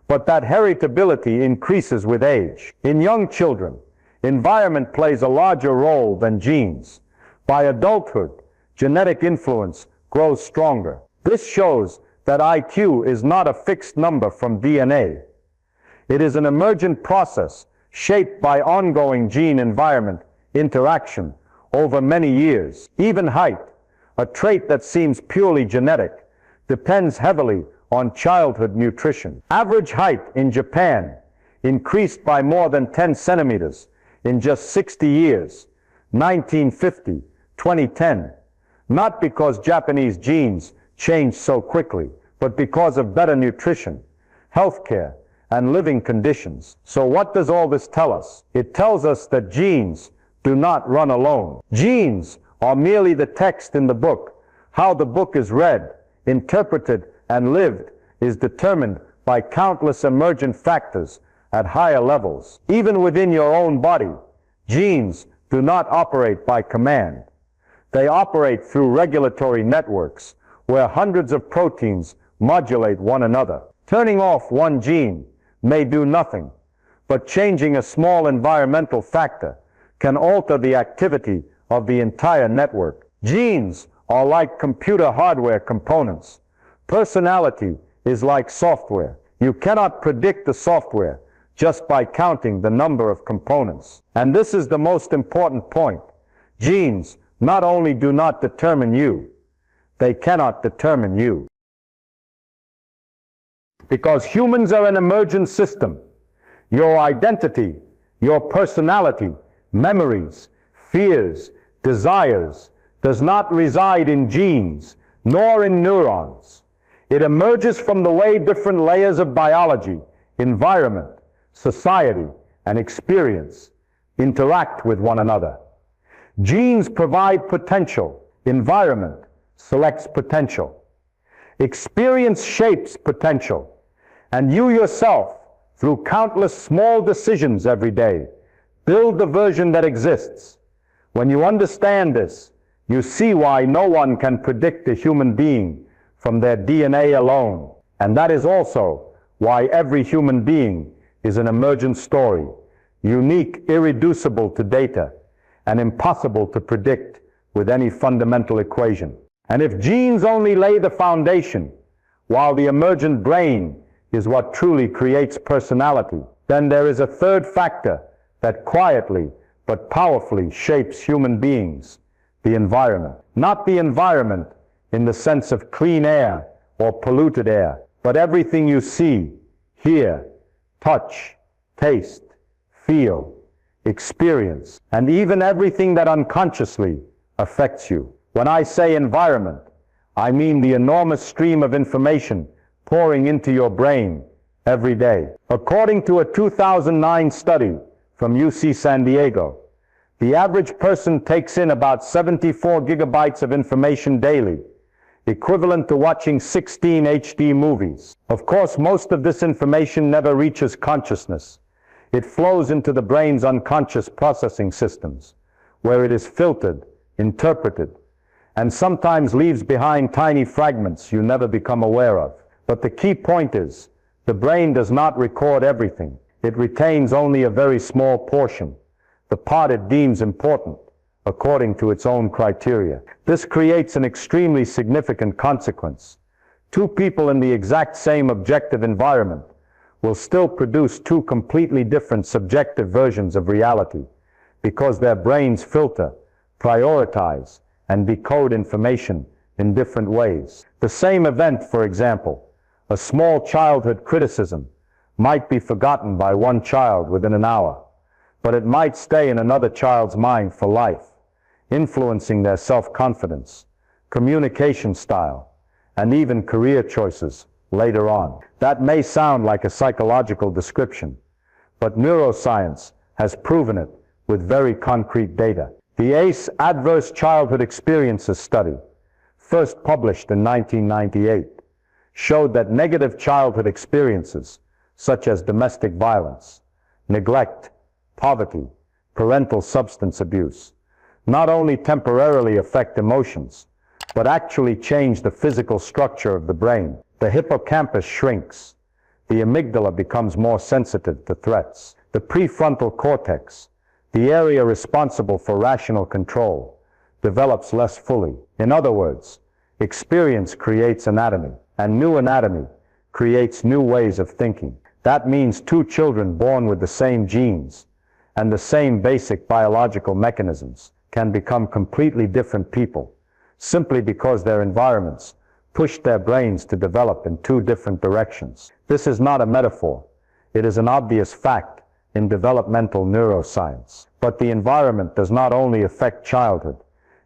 but that heritability increases with age. In young children, environment plays a larger role than genes. By adulthood, genetic influence grows stronger. This shows that IQ is not a fixed number from DNA. It is an emergent process shaped by ongoing gene-environment interaction over many years. Even height, a trait that seems purely genetic, depends heavily on childhood nutrition. Average height in Japan increased by more than 10 centimeters in just 60 years, 1950, 2010, not because Japanese genes changed so quickly, but because of better nutrition, healthcare, and living conditions. So what does all this tell us? It tells us that genes do not run alone. Genes are merely the text in the book. How the book is read, interpreted, and lived is determined by countless emergent factors at higher levels. Even within your own body, genes do not operate by command. They operate through regulatory networks where hundreds of proteins modulate one another. Turning off one gene may do nothing, but changing a small environmental factor can alter the activity of the entire network. Genes are like computer hardware components. Personality is like software. You cannot predict the software just by counting the number of components. And this is the most important point. Genes not only do not determine you, they cannot determine you. Because humans are an emergent system. Your identity, your personality, memories, fears, desires, does not reside in genes, nor in neurons. It emerges from the way different layers of biology, environment, society, and experience interact with one another. Genes provide potential. Environment selects potential. Experience shapes potential. And you yourself, through countless small decisions every day, build the version that exists. When you understand this, you see why no one can predict a human being from their DNA alone. And that is also why every human being is an emergent story, unique, irreducible to data, and impossible to predict with any fundamental equation. And if genes only lay the foundation, while the emergent brain is what truly creates personality, then there is a third factor that quietly but powerfully shapes human beings: the environment. Not the environment in the sense of clean air or polluted air, but everything you see, hear, touch, taste, feel, experience, and even everything that unconsciously affects you. When I say environment, I mean the enormous stream of information pouring into your brain every day. According to a 2009 study from UC San Diego, the average person takes in about 74 gigabytes of information daily, equivalent to watching 16 HD movies. Of course, most of this information never reaches consciousness. It flows into the brain's unconscious processing systems, where it is filtered, interpreted, and sometimes leaves behind tiny fragments you never become aware of. But the key point is, the brain does not record everything. It retains only a very small portion, the part it deems important, according to its own criteria. This creates an extremely significant consequence. Two people in the exact same objective environment will still produce two completely different subjective versions of reality, because their brains filter, prioritize, and decode information in different ways. The same event, for example, a small childhood criticism, might be forgotten by one child within an hour, but it might stay in another child's mind for life, influencing their self-confidence, communication style, and even career choices later on. That may sound like a psychological description, but neuroscience has proven it with very concrete data. The ACE Adverse Childhood Experiences Study, first published in 1998, showed that negative childhood experiences, such as domestic violence, neglect, poverty, parental substance abuse, not only temporarily affect emotions, but actually change the physical structure of the brain. The hippocampus shrinks, the amygdala becomes more sensitive to threats, the prefrontal cortex, the area responsible for rational control, develops less fully. In other words, experience creates anatomy, and new anatomy creates new ways of thinking. That means two children born with the same genes and the same basic biological mechanisms can become completely different people, simply because their environments pushed their brains to develop in two different directions. This is not a metaphor. It is an obvious fact in developmental neuroscience. But the environment does not only affect childhood,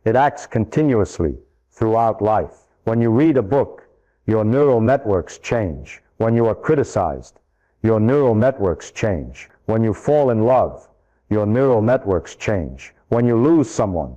it acts continuously throughout life. When you read a book, your neural networks change. When you are criticized, your neural networks change. When you fall in love, your neural networks change. When you lose someone,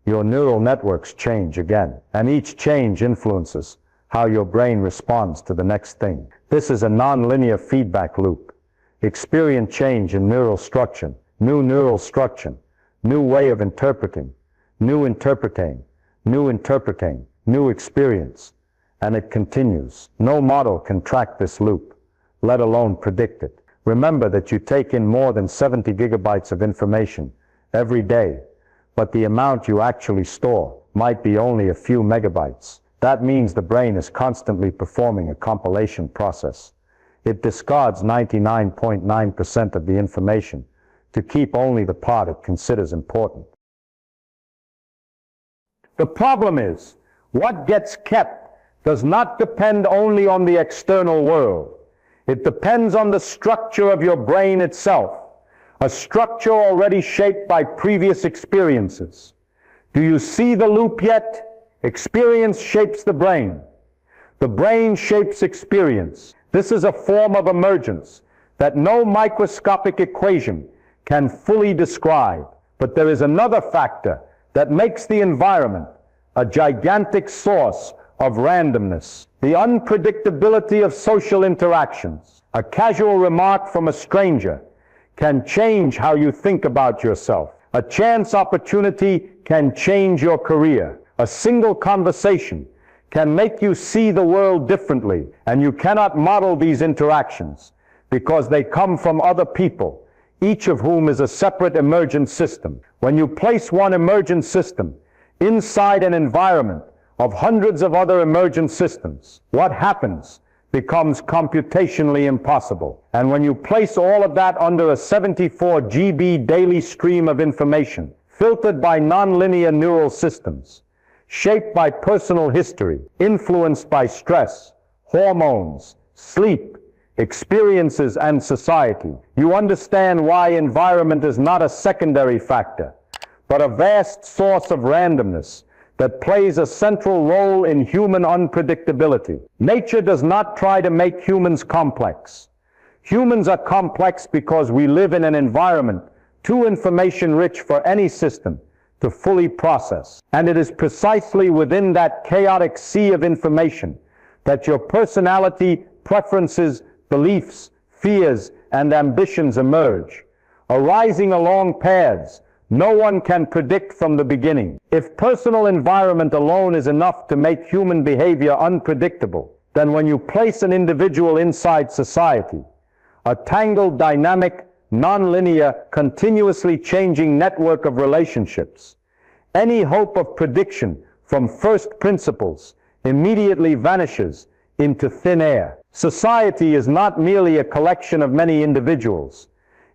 your neural networks change again. And each change influences how your brain responds to the next thing. This is a non-linear feedback loop. Experience change in neural structure, new neural structure, new way of interpreting, new interpreting, new interpreting, new experience, and it continues. No model can track this loop, let alone predict it. Remember that you take in more than 70 gigabytes of information every day, but the amount you actually store might be only a few megabytes. That means the brain is constantly performing a compilation process. It discards 99.9% of the information to keep only the part it considers important. The problem is, what gets kept does not depend only on the external world. It depends on the structure of your brain itself, a structure already shaped by previous experiences. Do you see the loop yet? Experience shapes the brain. The brain shapes experience. This is a form of emergence that no microscopic equation can fully describe. But there is another factor that makes the environment a gigantic source of randomness. The unpredictability of social interactions. A casual remark from a stranger can change how you think about yourself. A chance opportunity can change your career. A single conversation can make you see the world differently, and you cannot model these interactions because they come from other people, each of whom is a separate emergent system. When you place one emergent system inside an environment of hundreds of other emergent systems, what happens becomes computationally impossible. And when you place all of that under a 74 GB daily stream of information, filtered by nonlinear neural systems, shaped by personal history, influenced by stress, hormones, sleep, experiences, and society, you understand why environment is not a secondary factor, but a vast source of randomness that plays a central role in human unpredictability. Nature does not try to make humans complex. Humans are complex because we live in an environment too information-rich for any system to fully process. And it is precisely within that chaotic sea of information that your personality, preferences, beliefs, fears, and ambitions emerge, arising along paths no one can predict from the beginning. If personal environment alone is enough to make human behavior unpredictable, then when you place an individual inside society, a tangled, dynamic, nonlinear, continuously changing network of relationships, any hope of prediction from first principles immediately vanishes into thin air. Society is not merely a collection of many individuals.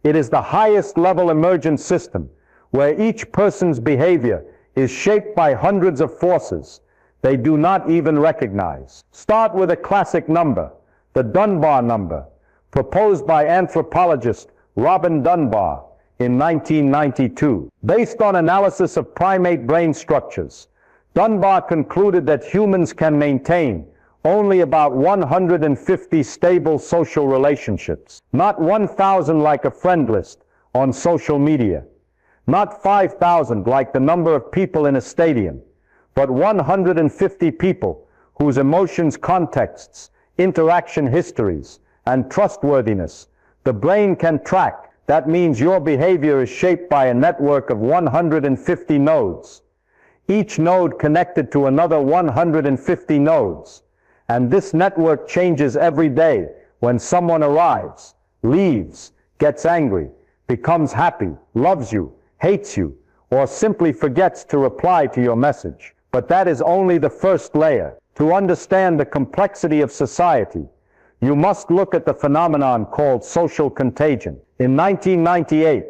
It is the highest level emergent system where each person's behavior is shaped by hundreds of forces they do not even recognize. Start with a classic number, the Dunbar number, proposed by anthropologist Robin Dunbar in 1992. Based on analysis of primate brain structures, Dunbar concluded that humans can maintain only about 150 stable social relationships, not 1,000 like a friend list on social media, not 5,000 like the number of people in a stadium, but 150 people whose emotions, contexts, interaction histories, and trustworthiness the brain can track. That means your behavior is shaped by a network of 150 nodes, each node connected to another 150 nodes. And this network changes every day when someone arrives, leaves, gets angry, becomes happy, loves you, hates you, or simply forgets to reply to your message. But that is only the first layer. To understand the complexity of society, you must look at the phenomenon called social contagion. In 1998,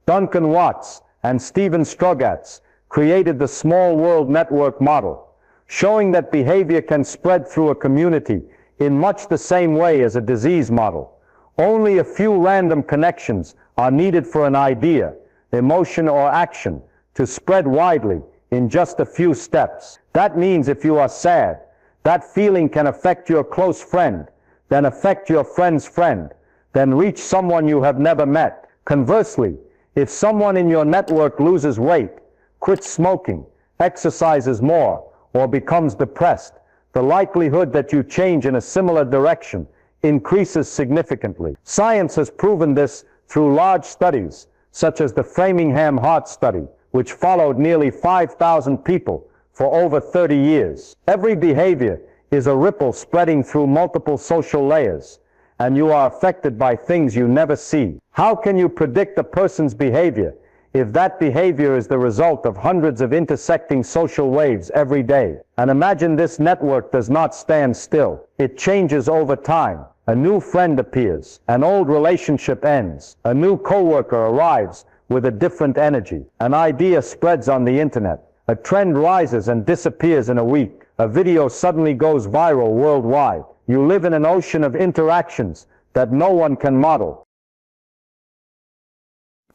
Duncan Watts and Stephen Strogatz created the small world network model, showing that behavior can spread through a community in much the same way as a disease model. Only a few random connections are needed for an idea, emotion, or action to spread widely in just a few steps. That means if you are sad, that feeling can affect your close friend, then affect your friend's friend, then reach someone you have never met. Conversely, if someone in your network loses weight, quits smoking, exercises more, or becomes depressed, the likelihood that you change in a similar direction increases significantly. Science has proven this through large studies, such as the Framingham Heart Study, which followed nearly 5,000 people for over 30 years. Every behavior is a ripple spreading through multiple social layers, and you are affected by things you never see. How can you predict a person's behavior if that behavior is the result of hundreds of intersecting social waves every day? And imagine this network does not stand still. It changes over time. A new friend appears, an old relationship ends, a new coworker arrives with a different energy, an idea spreads on the internet, a trend rises and disappears in a week, a video suddenly goes viral worldwide. You live in an ocean of interactions that no one can model.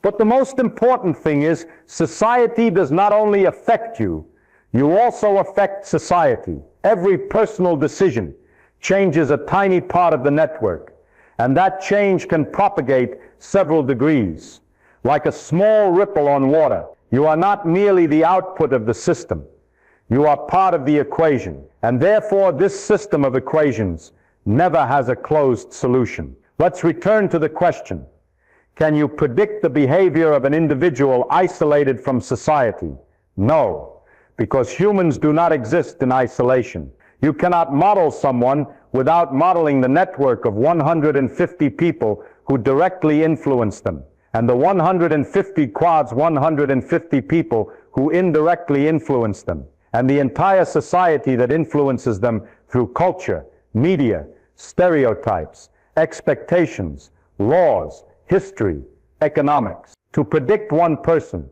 But the most important thing is, society does not only affect you, you also affect society. Every personal decision changes a tiny part of the network, and that change can propagate several degrees. Like a small ripple on water, you are not merely the output of the system. You are part of the equation, and therefore this system of equations never has a closed solution. Let's return to the question. Can you predict the behavior of an individual isolated from society? No, because humans do not exist in isolation. You cannot model someone without modeling the network of 150 people who directly influence them, and the 150 quads 150 people who indirectly influence them, and the entire society that influences them through culture, media, stereotypes, expectations, laws, history, economics. To predict one person,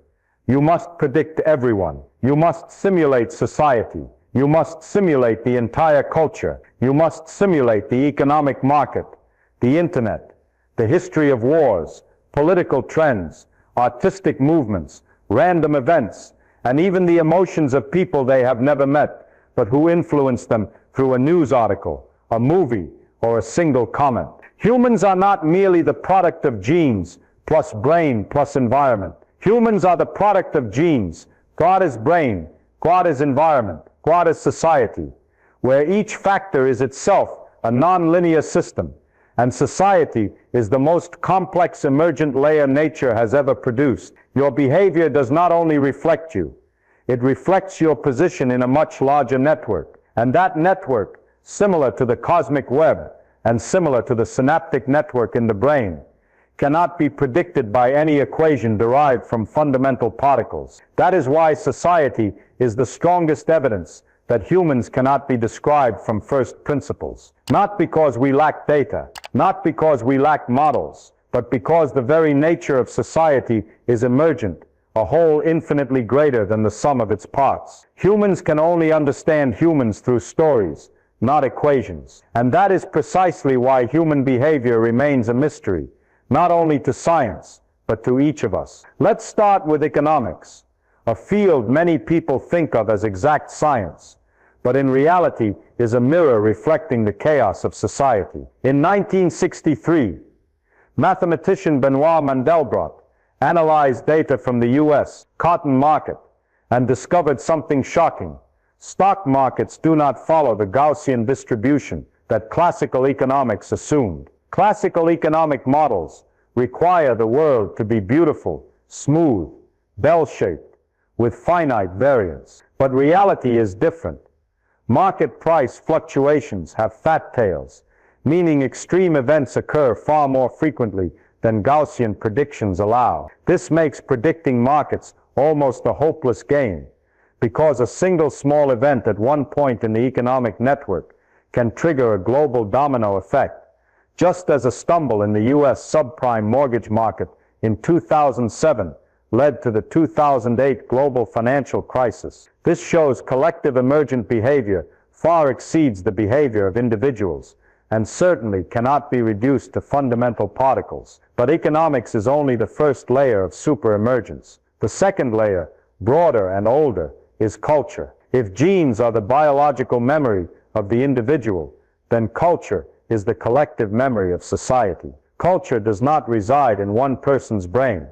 you must predict everyone. You must simulate society. You must simulate the entire culture. You must simulate the economic market, the internet, the history of wars, political trends, artistic movements, random events, and even the emotions of people they have never met, but who influence them through a news article, a movie, or a single comment. Humans are not merely the product of genes plus brain plus environment. Humans are the product of genes. God is brain, God is environment, God is society, where each factor is itself a non-linear system, and society is the most complex emergent layer nature has ever produced. Your behavior does not only reflect you, it reflects your position in a much larger network, and that network, similar to the cosmic web, and similar to the synaptic network in the brain, cannot be predicted by any equation derived from fundamental particles. That is why society is the strongest evidence that humans cannot be described from first principles. Not because we lack data, not because we lack models, but because the very nature of society is emergent, a whole infinitely greater than the sum of its parts. Humans can only understand humans through stories, not equations. And that is precisely why human behavior remains a mystery, not only to science, but to each of us. Let's start with economics, a field many people think of as exact science, but in reality is a mirror reflecting the chaos of society. In 1963, mathematician Benoit Mandelbrot analyzed data from the US cotton market and discovered something shocking. Stock markets do not follow the Gaussian distribution that classical economics assumed. Classical economic models require the world to be beautiful, smooth, bell-shaped, with finite variance. But reality is different. Market price fluctuations have fat tails, meaning extreme events occur far more frequently than Gaussian predictions allow. This makes predicting markets almost a hopeless game, because a single small event at one point in the economic network can trigger a global domino effect, just as a stumble in the US subprime mortgage market in 2007 led to the 2008 global financial crisis. This shows collective emergent behavior far exceeds the behavior of individuals, and certainly cannot be reduced to fundamental particles. But economics is only the first layer of superemergence. The second layer, broader and older, is culture. If genes are the biological memory of the individual, then culture is the collective memory of society. Culture does not reside in one person's brain.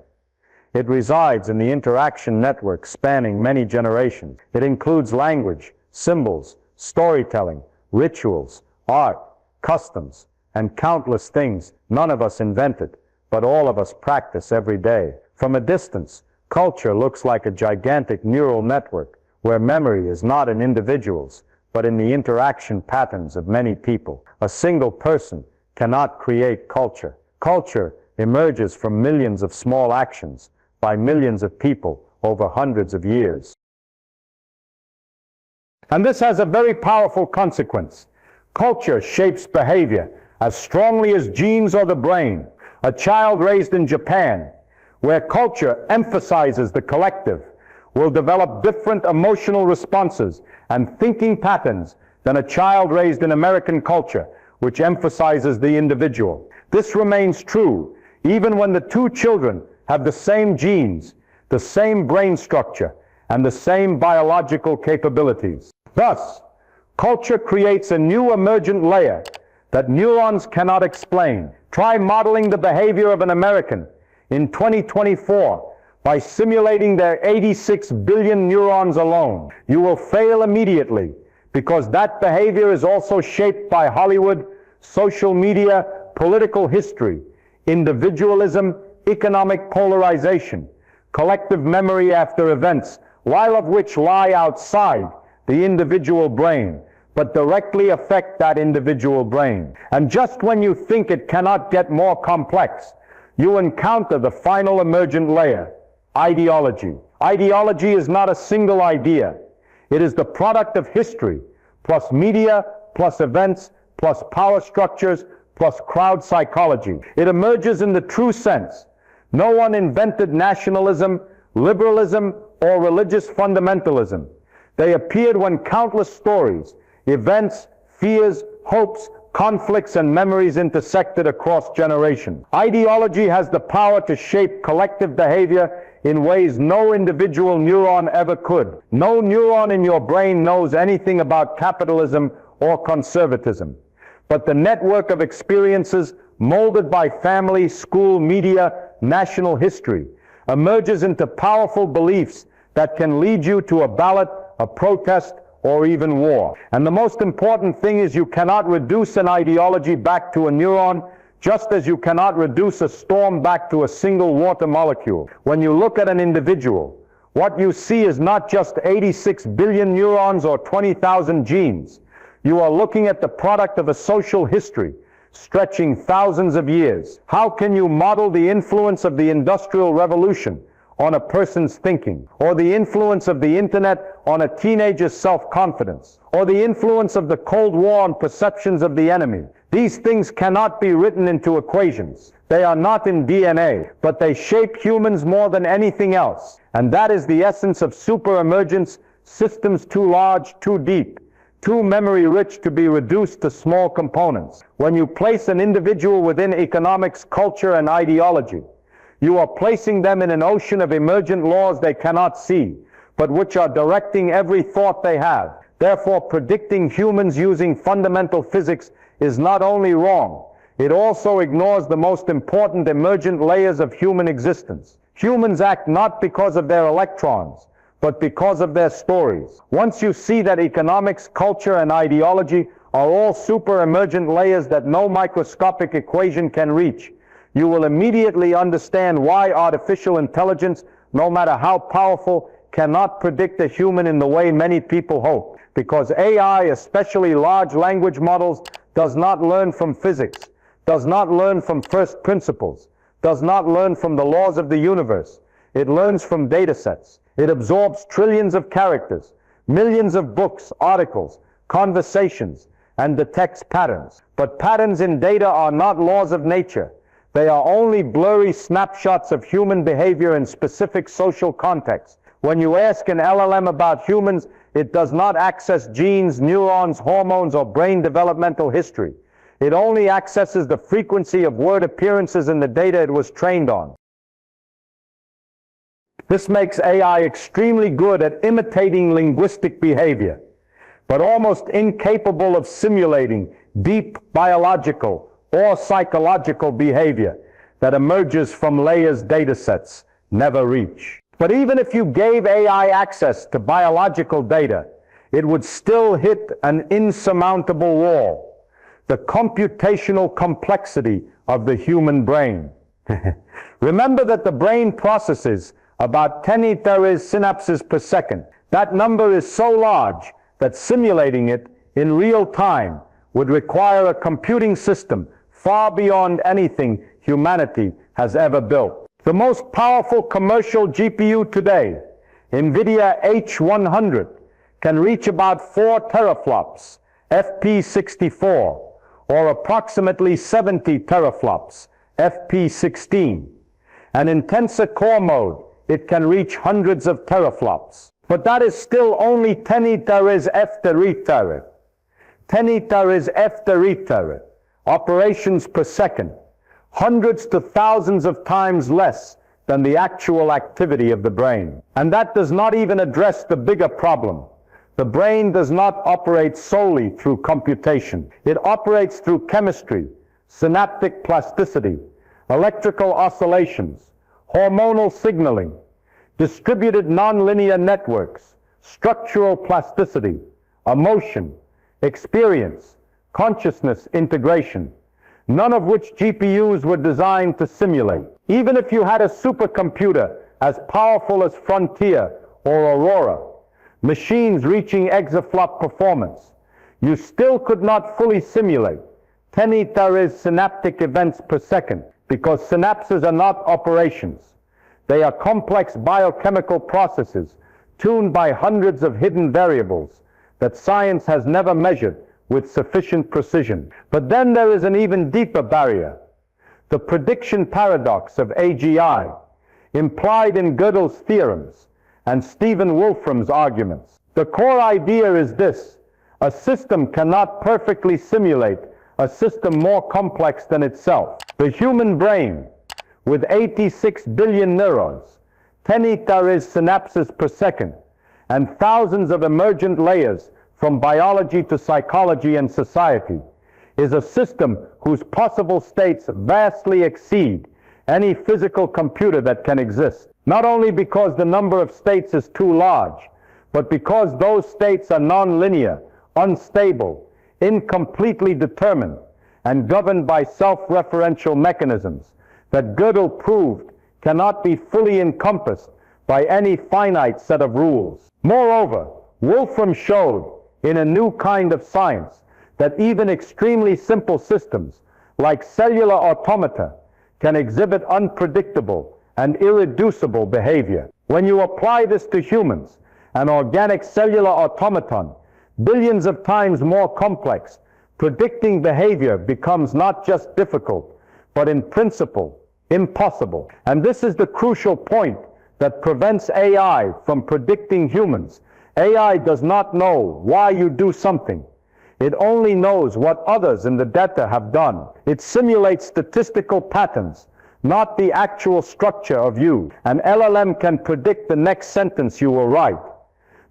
It resides in the interaction network spanning many generations. It includes language, symbols, storytelling, rituals, art, customs, and countless things none of us invented, but all of us practice every day. From a distance, culture looks like a gigantic neural network where memory is not in individuals, but in the interaction patterns of many people. A single person cannot create culture. Culture emerges from millions of small actions by millions of people over hundreds of years. And this has a very powerful consequence. Culture shapes behavior as strongly as genes or the brain. A child raised in Japan, where culture emphasizes the collective, will develop different emotional responses and thinking patterns than a child raised in American culture, which emphasizes the individual. This remains true even when the two children have the same genes, the same brain structure, and the same biological capabilities. Thus, culture creates a new emergent layer that neurons cannot explain. Try modeling the behavior of an American in 2024 by simulating their 86 billion neurons alone. You will fail immediately because that behavior is also shaped by Hollywood, social media, political history, individualism, economic polarization, collective memory after events, while of which lie outside the individual brain, but directly affect that individual brain. And just when you think it cannot get more complex, you encounter the final emergent layer, ideology. Ideology is not a single idea. It is the product of history, plus media, plus events, plus power structures, plus crowd psychology. It emerges in the true sense. No one invented nationalism, liberalism, or religious fundamentalism. They appeared when countless stories, events, fears, hopes, conflicts, and memories intersected across generations. Ideology has the power to shape collective behavior in ways no individual neuron ever could. No neuron in your brain knows anything about capitalism or conservatism. But the network of experiences molded by family, school, media, national history emerges into powerful beliefs that can lead you to a ballot, a protest, or even war. And the most important thing is you cannot reduce an ideology back to a neuron, just as you cannot reduce a storm back to a single water molecule. When you look at an individual, what you see is not just 86 billion neurons or 20,000 genes. You are looking at the product of a social history stretching thousands of years. How can you model the influence of the Industrial Revolution on a person's thinking, or the influence of the internet on a teenager's self-confidence, or the influence of the Cold War on perceptions of the enemy? These things cannot be written into equations. They are not in DNA, but they shape humans more than anything else. And that is the essence of superemergence, systems too large, too deep, too memory-rich to be reduced to small components. When you place an individual within economics, culture, and ideology, you are placing them in an ocean of emergent laws they cannot see, but which are directing every thought they have. Therefore, predicting humans using fundamental physics is not only wrong, it also ignores the most important emergent layers of human existence. Humans act not because of their electrons, but because of their stories. Once you see that economics, culture, and ideology are all super-emergent layers that no microscopic equation can reach, you will immediately understand why artificial intelligence, no matter how powerful, cannot predict a human in the way many people hope. Because AI, especially large language models, does not learn from physics, does not learn from first principles, does not learn from the laws of the universe. It learns from data sets. It absorbs trillions of characters, millions of books, articles, conversations, and detects patterns. But patterns in data are not laws of nature. They are only blurry snapshots of human behavior in specific social contexts. When you ask an LLM about humans, it does not access genes, neurons, hormones, or brain developmental history. It only accesses the frequency of word appearances in the data it was trained on. This makes AI extremely good at imitating linguistic behavior, but almost incapable of simulating deep biological or psychological behavior that emerges from layers datasets never reach. But even if you gave AI access to biological data, it would still hit an insurmountable wall: the computational complexity of the human brain. Remember that the brain processes about 10 synapses per second. That number is so large that simulating it in real time would require a computing system far beyond anything humanity has ever built. The most powerful commercial GPU today, NVIDIA H100, can reach about 4 teraflops, FP64, or approximately 70 teraflops, FP16. And in tensor core mode, it can reach hundreds of teraflops. But that is still only 10 efter liter. 10 efter liter operations per second. hundreds to thousands of times less than the actual activity of the brain. And that does not even address the bigger problem. The brain does not operate solely through computation. It operates through chemistry, synaptic plasticity, electrical oscillations, hormonal signaling, distributed nonlinear networks, structural plasticity, emotion, experience, consciousness integration, none of which GPUs were designed to simulate. Even if you had a supercomputer as powerful as Frontier or Aurora, machines reaching exaflop performance, you still could not fully simulate 10 synaptic events per second, because synapses are not operations. They are complex biochemical processes tuned by hundreds of hidden variables that science has never measured with sufficient precision. But then there is an even deeper barrier, the prediction paradox of AGI, implied in Gödel's theorems and Stephen Wolfram's arguments. The core idea is this: a system cannot perfectly simulate a system more complex than itself. The human brain, with 86 billion neurons, 10 synapses per second, and thousands of emergent layers from biology to psychology and society, is a system whose possible states vastly exceed any physical computer that can exist. Not only because the number of states is too large, but because those states are nonlinear, unstable, incompletely determined, and governed by self-referential mechanisms that Gödel proved cannot be fully encompassed by any finite set of rules. Moreover, Wolfram showed in A New Kind of Science that even extremely simple systems, like cellular automata, can exhibit unpredictable and irreducible behavior. When you apply this to humans, an organic cellular automaton, billions of times more complex, predicting behavior becomes not just difficult, but in principle, impossible. And this is the crucial point that prevents AI from predicting humans. AI does not know why you do something. It only knows what others in the data have done. It simulates statistical patterns, not the actual structure of you. An LLM can predict the next sentence you will write,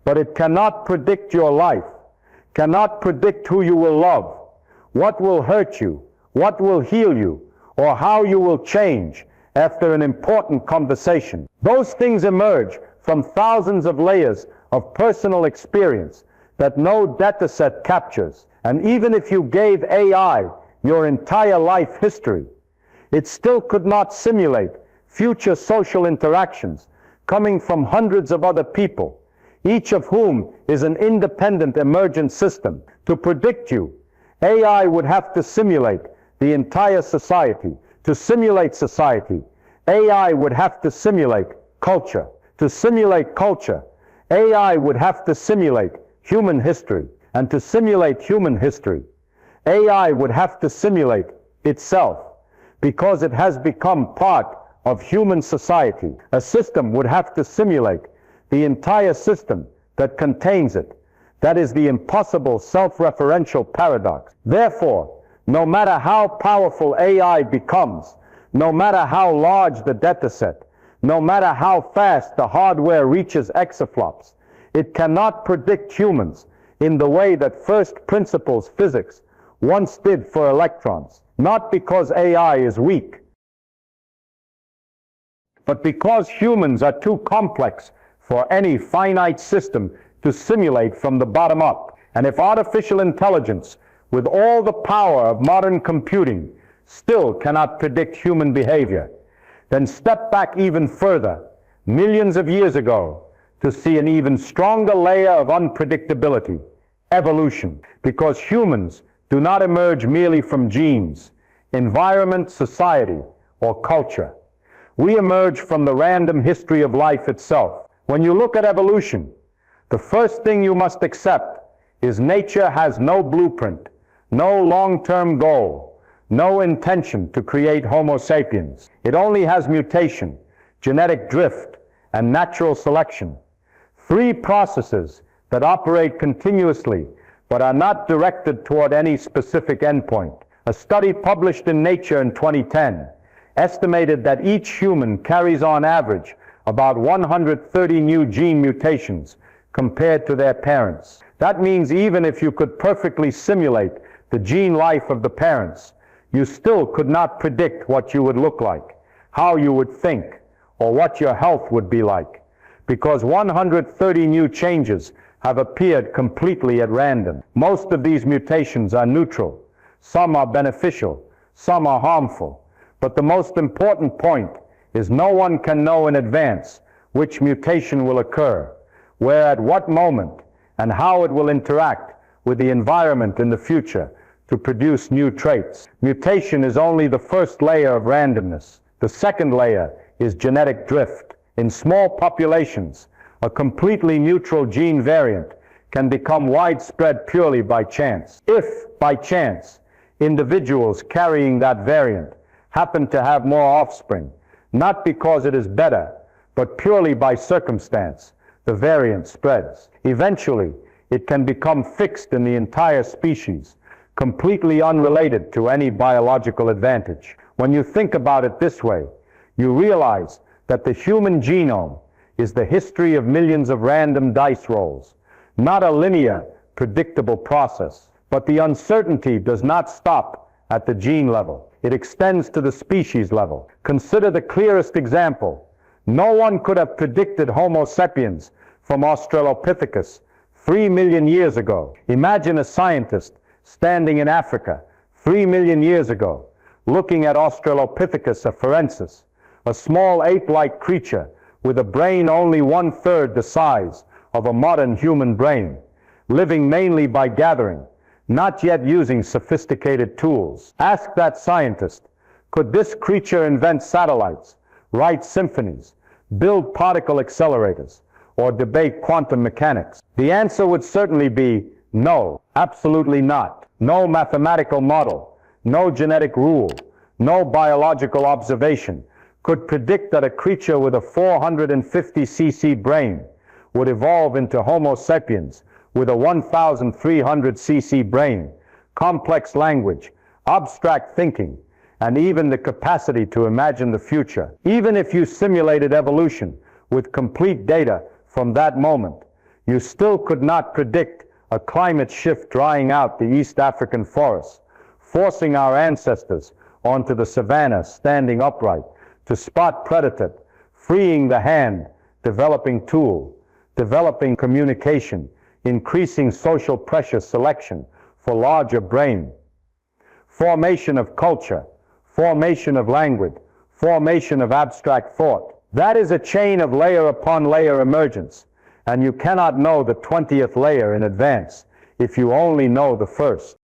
but it cannot predict your life, cannot predict who you will love, what will hurt you, what will heal you, or how you will change after an important conversation. Those things emerge from thousands of layers of personal experience that no dataset captures. And even if you gave AI your entire life history, it still could not simulate future social interactions coming from hundreds of other people, each of whom is an independent emergent system. To predict you, AI would have to simulate the entire society. To simulate society, AI would have to simulate culture. To simulate culture, AI would have to simulate human history. And to simulate human history, AI would have to simulate itself, because it has become part of human society. A system would have to simulate the entire system that contains it. That is the impossible self-referential paradox. Therefore, no matter how powerful AI becomes, no matter how large the dataset, no matter how fast the hardware reaches exaflops, it cannot predict humans in the way that first principles physics once did for electrons. Not because AI is weak, but because humans are too complex for any finite system to simulate from the bottom up. And if artificial intelligence, with all the power of modern computing, still cannot predict human behavior, then step back even further, millions of years ago, to see an even stronger layer of unpredictability: evolution. Because humans do not emerge merely from genes, environment, society, or culture. We emerge from the random history of life itself. When you look at evolution, the first thing you must accept is nature has no blueprint, no long-term goal, no intention to create Homo sapiens. It only has mutation, genetic drift, and natural selection. Three processes that operate continuously but are not directed toward any specific endpoint. A study published in Nature in 2010 estimated that each human carries on average about 130 new gene mutations compared to their parents. That means even if you could perfectly simulate the gene life of the parents, you still could not predict what you would look like, how you would think, or what your health would be like, because 130 new changes have appeared completely at random. Most of these mutations are neutral. Some are beneficial, some are harmful. But the most important point is no one can know in advance which mutation will occur, where at what moment, and how it will interact with the environment in the future to produce new traits. Mutation is only the first layer of randomness. The second layer is genetic drift. In small populations, a completely neutral gene variant can become widespread purely by chance. If, by chance, individuals carrying that variant happen to have more offspring, not because it is better, but purely by circumstance, the variant spreads. Eventually, it can become fixed in the entire species, completely unrelated to any biological advantage. When you think about it this way, you realize that the human genome is the history of millions of random dice rolls, not a linear, predictable process. But the uncertainty does not stop at the gene level. It extends to the species level. Consider the clearest example. No one could have predicted Homo sapiens from Australopithecus 3 million years ago. Imagine a scientist standing in Africa 3 million years ago, looking at Australopithecus afarensis, a small ape-like creature with a brain only 1/3 the size of a modern human brain, living mainly by gathering, not yet using sophisticated tools. Ask that scientist, could this creature invent satellites, write symphonies, build particle accelerators, or debate quantum mechanics? The answer would certainly be no, absolutely not. No mathematical model, no genetic rule, no biological observation could predict that a creature with a 450 cc brain would evolve into Homo sapiens with a 1,300 cc brain, complex language, abstract thinking, and even the capacity to imagine the future. Even if you simulated evolution with complete data from that moment, you still could not predict a climate shift drying out the East African forests, forcing our ancestors onto the savanna standing upright to spot predator, freeing the hand, developing tool, developing communication, increasing social pressure selection for larger brain, formation of culture, formation of language, formation of abstract thought. That is a chain of layer upon layer emergence, and you cannot know the 20th layer in advance if you only know the first.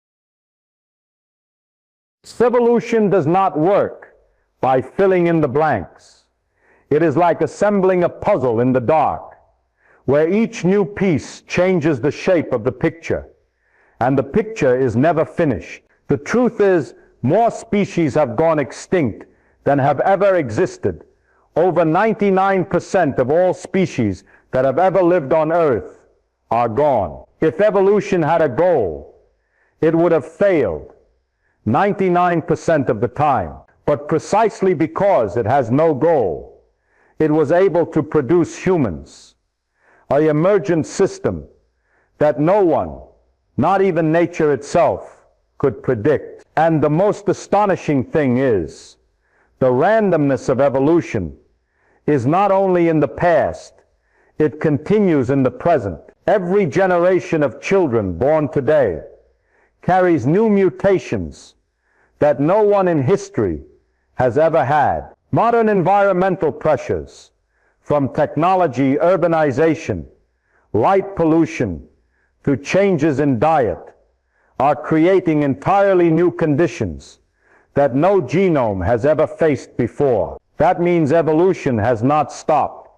Evolution does not work by filling in the blanks. It is like assembling a puzzle in the dark, where each new piece changes the shape of the picture, and the picture is never finished. The truth is, more species have gone extinct than have ever existed. Over 99% of all species that have ever lived on Earth are gone. If evolution had a goal, it would have failed 99% of the time. But precisely because it has no goal, it was able to produce humans, an emergent system that no one, not even nature itself, could predict. And the most astonishing thing is, the randomness of evolution is not only in the past, it continues in the present. Every generation of children born today carries new mutations that no one in history has ever had. Modern environmental pressures, from technology, urbanization, light pollution, to changes in diet, are creating entirely new conditions that no genome has ever faced before. That means evolution has not stopped.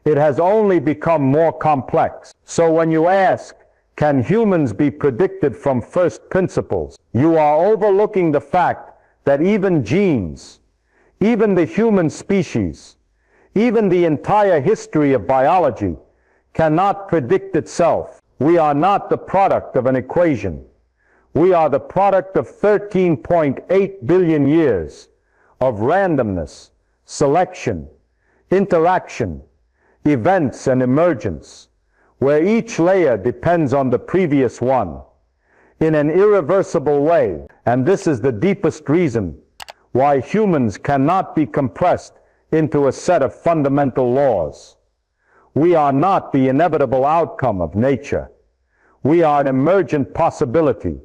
It has only become more complex. So when you ask, can humans be predicted from first principles, you are overlooking the fact that even genes, even the human species, even the entire history of biology cannot predict itself. We are not the product of an equation. We are the product of 13.8 billion years of randomness, selection, interaction, events, and emergence, where each layer depends on the previous one in an irreversible way. And this is the deepest reason why humans cannot be compressed into a set of fundamental laws. We are not the inevitable outcome of nature. We are an emergent possibility,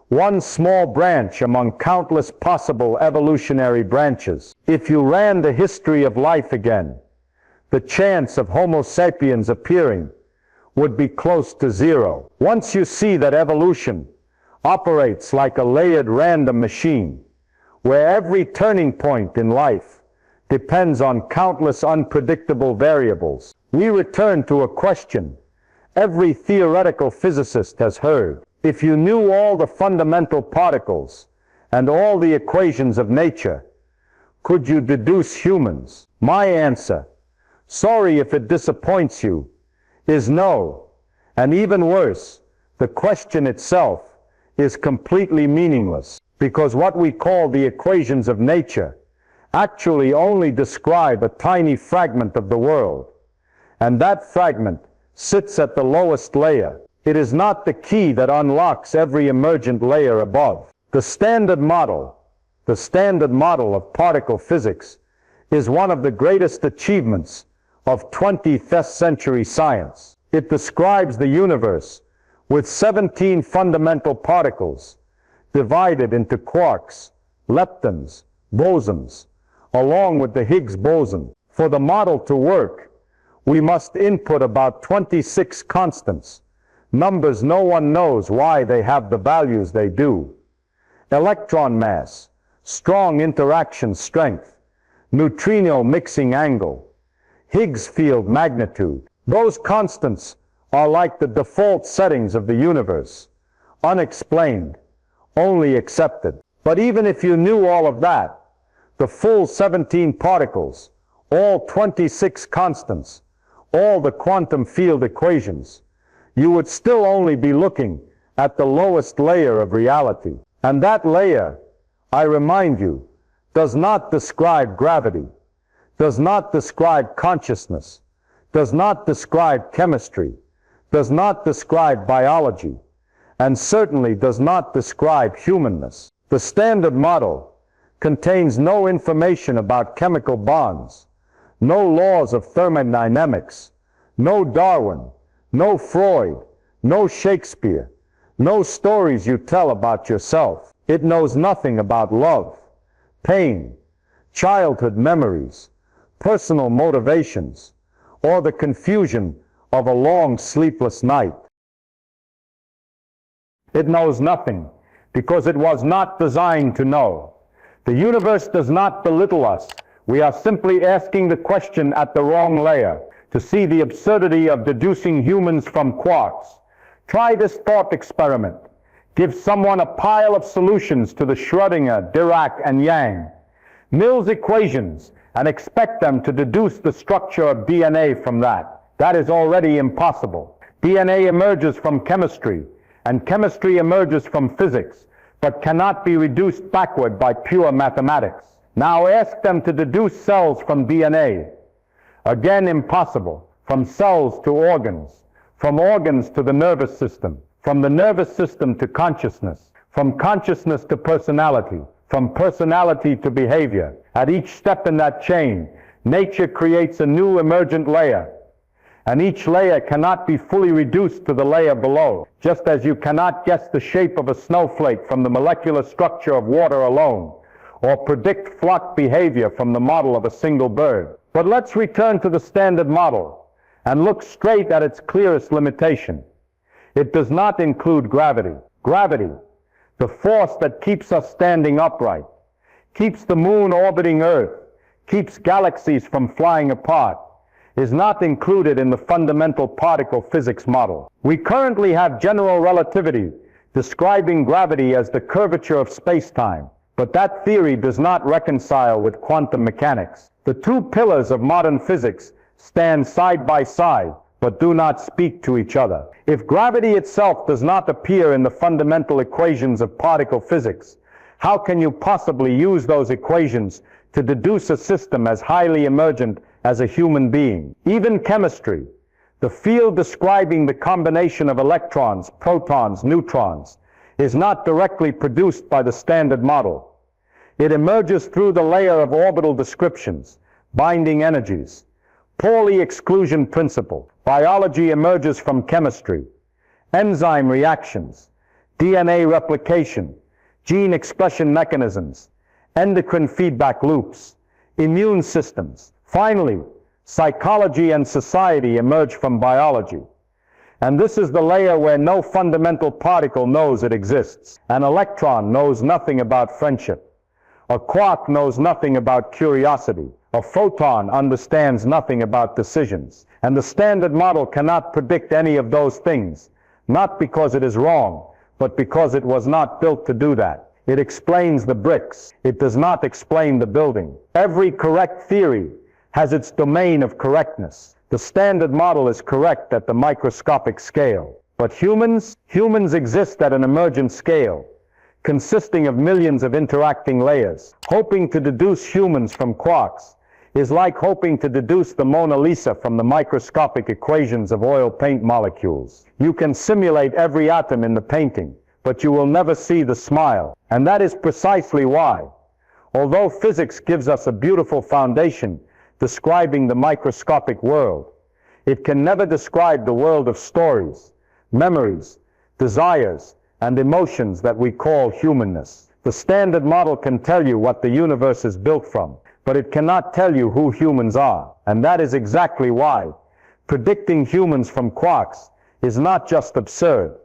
one small branch among countless possible evolutionary branches. If you ran the history of life again, the chance of Homo sapiens appearing would be close to zero. Once you see that evolution operates like a layered random machine, where every turning point in life depends on countless unpredictable variables, we return to a question every theoretical physicist has heard. If you knew all the fundamental particles and all the equations of nature, could you deduce humans? My answer, sorry if it disappoints you, is no. And even worse, the question itself is completely meaningless, because what we call the equations of nature actually only describe a tiny fragment of the world, and that fragment sits at the lowest layer. It is not the key that unlocks every emergent layer above. The standard model of particle physics is one of the greatest achievements of 20th century science. It describes the universe with 17 fundamental particles divided into quarks, leptons, bosons, along with the Higgs boson. For the model to work, we must input about 26 constants, numbers no one knows why they have the values they do: electron mass, strong interaction strength, neutrino mixing angle, Higgs field magnitude. Those constants are like the default settings of the universe, unexplained, only accepted. But even if you knew all of that, the full 17 particles, all 26 constants, all the quantum field equations, you would still only be looking at the lowest layer of reality. And that layer, I remind you, does not describe gravity, does not describe consciousness, does not describe chemistry, does not describe biology, and certainly does not describe humanness. The Standard Model contains no information about chemical bonds, no laws of thermodynamics, no Darwin, no Freud, no Shakespeare, no stories you tell about yourself. It knows nothing about love, pain, childhood memories, personal motivations, or the confusion of a long sleepless night. It knows nothing because it was not designed to know. The universe does not belittle us. We are simply asking the question at the wrong layer to see the absurdity of deducing humans from quarks. Try this thought experiment. Give someone a pile of solutions to the Schrödinger, Dirac, and Yang, Mills equations, and expect them to deduce the structure of DNA from that. That is already impossible. DNA emerges from chemistry, and chemistry emerges from physics, but cannot be reduced backward by pure mathematics. Now ask them to deduce cells from DNA. Again impossible. From cells to organs, from organs to the nervous system, from the nervous system to consciousness, from consciousness to personality, from personality to behavior. At each step in that chain, nature creates a new emergent layer, and each layer cannot be fully reduced to the layer below, just as you cannot guess the shape of a snowflake from the molecular structure of water alone, or predict flock behavior from the model of a single bird. But let's return to the Standard Model and look straight at its clearest limitation. It does not include gravity. Gravity, the force that keeps us standing upright, keeps the moon orbiting Earth, keeps galaxies from flying apart, is not included in the fundamental particle physics model. We currently have general relativity describing gravity as the curvature of space-time, but that theory does not reconcile with quantum mechanics. The two pillars of modern physics stand side by side, but do not speak to each other. If gravity itself does not appear in the fundamental equations of particle physics, how can you possibly use those equations to deduce a system as highly emergent as a human being? Even chemistry, the field describing the combination of electrons, protons, neutrons, is not directly produced by the Standard Model. It emerges through the layer of orbital descriptions, binding energies, Pauli exclusion principle. Biology emerges from chemistry, enzyme reactions, DNA replication, gene expression mechanisms, endocrine feedback loops, immune systems. Finally, psychology and society emerge from biology. And this is the layer where no fundamental particle knows it exists. An electron knows nothing about friendship. A quark knows nothing about curiosity. A photon understands nothing about decisions. And the Standard Model cannot predict any of those things, not because it is wrong, but because it was not built to do that. It explains the bricks. It does not explain the building. Every correct theory has its domain of correctness. The Standard Model is correct at the microscopic scale. But humans exist at an emergent scale, consisting of millions of interacting layers. Hoping to deduce humans from quarks is like hoping to deduce the Mona Lisa from the microscopic equations of oil paint molecules. You can simulate every atom in the painting, but you will never see the smile. And that is precisely why, although physics gives us a beautiful foundation describing the microscopic world, it can never describe the world of stories, memories, desires, and emotions that we call humanness. The Standard Model can tell you what the universe is built from, but it cannot tell you who humans are. And that is exactly why predicting humans from quarks is not just absurd.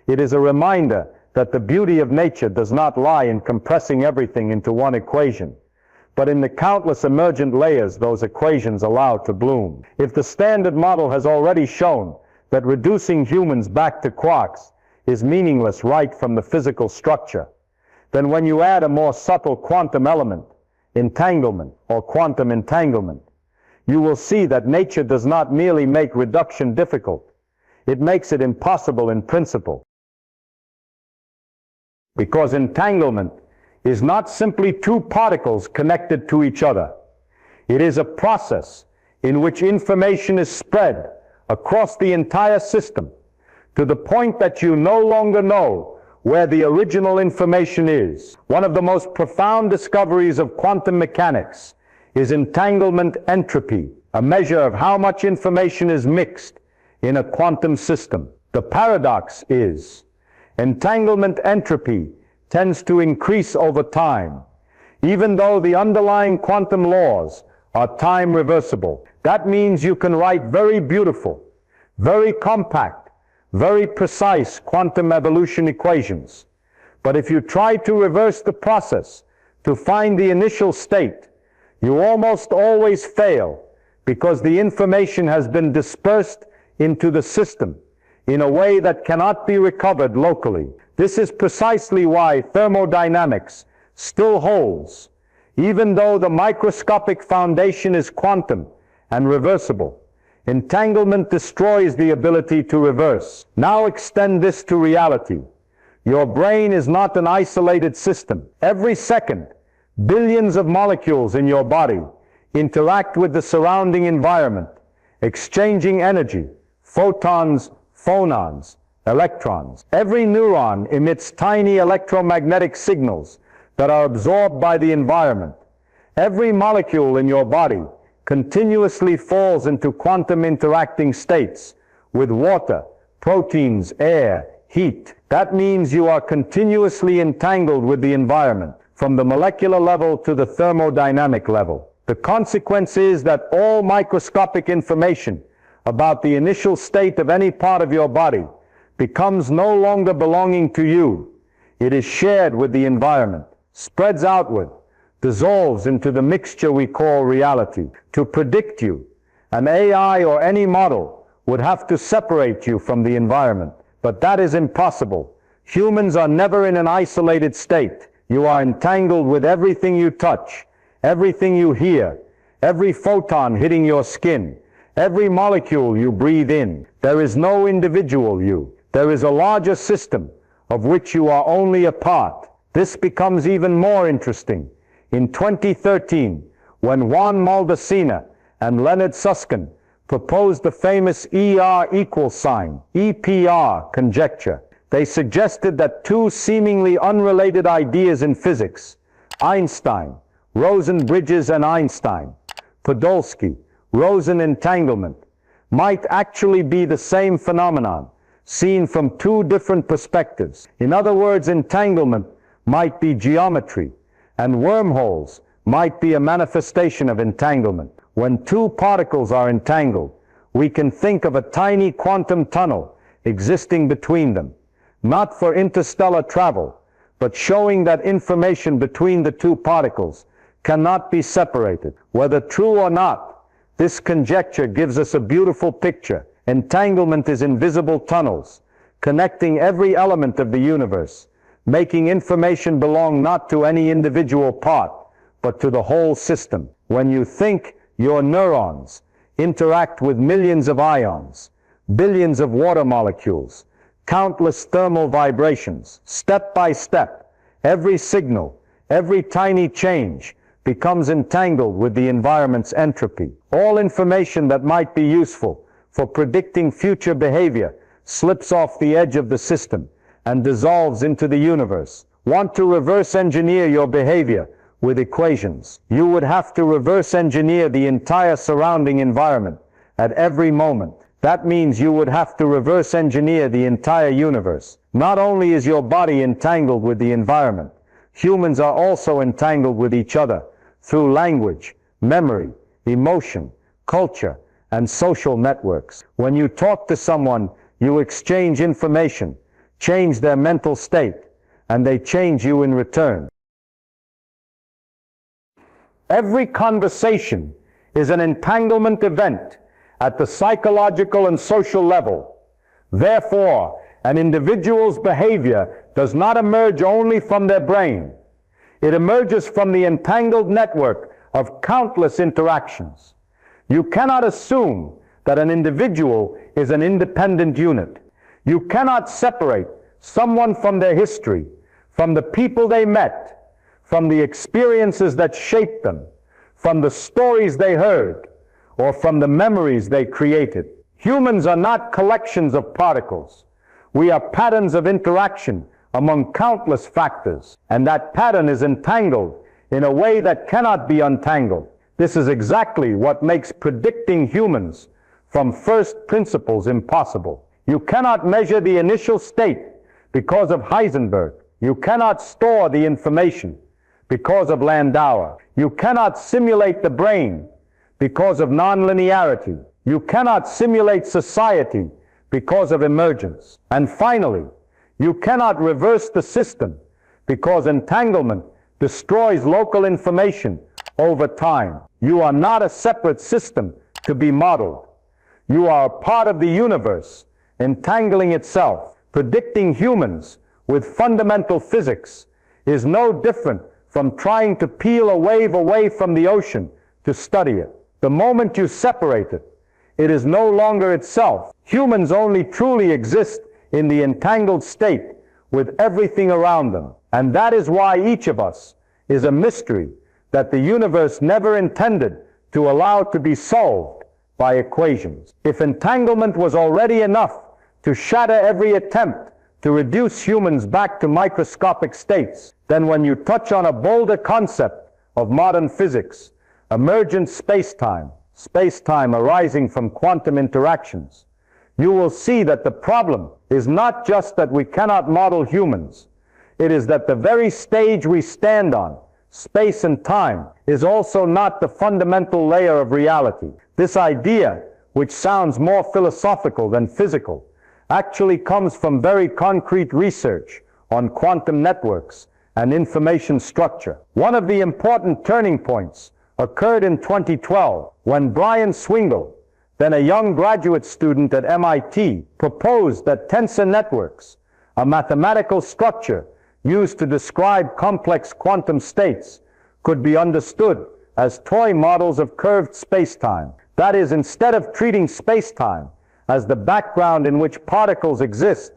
It is a reminder that the beauty of nature does not lie in compressing everything into one equation, but in the countless emergent layers those equations allow to bloom. If the Standard Model has already shown that reducing humans back to quarks is meaningless right from the physical structure, then when you add a more subtle quantum element, entanglement or quantum entanglement, you will see that nature does not merely make reduction difficult, it makes it impossible in principle. Because entanglement is not simply two particles connected to each other. It is a process in which information is spread across the entire system to the point that you no longer know where the original information is. One of the most profound discoveries of quantum mechanics is entanglement entropy, a measure of how much information is mixed in a quantum system. The paradox is, entanglement entropy tends to increase over time, even though the underlying quantum laws are time reversible. That means you can write very beautiful, very compact, very precise quantum evolution equations. But if you try to reverse the process to find the initial state, you almost always fail because the information has been dispersed into the system in a way that cannot be recovered locally. This is precisely why thermodynamics still holds, even though the microscopic foundation is quantum and reversible. Entanglement destroys the ability to reverse. Now extend this to reality. Your brain is not an isolated system. Every second, billions of molecules in your body interact with the surrounding environment, exchanging energy, photons, phonons, electrons. Every neuron emits tiny electromagnetic signals that are absorbed by the environment. Every molecule in your body continuously falls into quantum interacting states with water, proteins, air, heat. That means you are continuously entangled with the environment, from the molecular level to the thermodynamic level. The consequence is that all microscopic information about the initial state of any part of your body becomes no longer belonging to you. It is shared with the environment, spreads outward, dissolves into the mixture we call reality. To predict you, an AI or any model would have to separate you from the environment. But that is impossible. Humans are never in an isolated state. You are entangled with everything you touch, everything you hear, every photon hitting your skin, every molecule you breathe in. There is no individual you. There is a larger system of which you are only a part. This becomes even more interesting in 2013 when Juan Maldacena and Leonard Susskind proposed the famous EPR conjecture. They suggested that two seemingly unrelated ideas in physics, Einstein, Rosen bridges and Einstein, Podolsky, Rosen entanglement, might actually be the same phenomenon, seen from two different perspectives. In other words, entanglement might be geometry, and wormholes might be a manifestation of entanglement. When two particles are entangled, we can think of a tiny quantum tunnel existing between them, not for interstellar travel, but showing that information between the two particles cannot be separated. Whether true or not, this conjecture gives us a beautiful picture. Entanglement is invisible tunnels, connecting every element of the universe, making information belong not to any individual part, but to the whole system. When you think, your neurons interact with millions of ions, billions of water molecules, countless thermal vibrations. Step by step, every signal, every tiny change becomes entangled with the environment's entropy. All information that might be useful for predicting future behavior slips off the edge of the system and dissolves into the universe. Want to reverse engineer your behavior with equations? You would have to reverse engineer the entire surrounding environment at every moment. That means you would have to reverse engineer the entire universe. Not only is your body entangled with the environment, humans are also entangled with each other through language, memory, emotion, culture, and social networks. When you talk to someone, you exchange information, change their mental state, and they change you in return. Every conversation is an entanglement event at the psychological and social level. Therefore, an individual's behavior does not emerge only from their brain. It emerges from the entangled network of countless interactions. You cannot assume that an individual is an independent unit. You cannot separate someone from their history, from the people they met, from the experiences that shaped them, from the stories they heard, or from the memories they created. Humans are not collections of particles. We are patterns of interaction among countless factors, and that pattern is entangled in a way that cannot be untangled. This is exactly what makes predicting humans from first principles impossible. You cannot measure the initial state because of Heisenberg. You cannot store the information because of Landauer. You cannot simulate the brain because of nonlinearity. You cannot simulate society because of emergence. And finally, you cannot reverse the system because entanglement destroys local information over time. You are not a separate system to be modeled. You are a part of the universe, entangling itself. Predicting humans with fundamental physics is no different from trying to peel a wave away from the ocean to study it. The moment you separate it, it is no longer itself. Humans only truly exist in the entangled state with everything around them. And that is why each of us is a mystery that the universe never intended to allow to be solved by equations. If entanglement was already enough to shatter every attempt to reduce humans back to microscopic states, then when you touch on a bolder concept of modern physics, emergent space-time arising from quantum interactions, you will see that the problem is not just that we cannot model humans. It is that the very stage we stand on, space and time, is also not the fundamental layer of reality. This idea, which sounds more philosophical than physical, actually comes from very concrete research on quantum networks and information structure. One of the important turning points occurred in 2012 when Brian Swingle, then a young graduate student at MIT, proposed that tensor networks, a mathematical structure used to describe complex quantum states, could be understood as toy models of curved space-time. That is, instead of treating space-time as the background in which particles exist,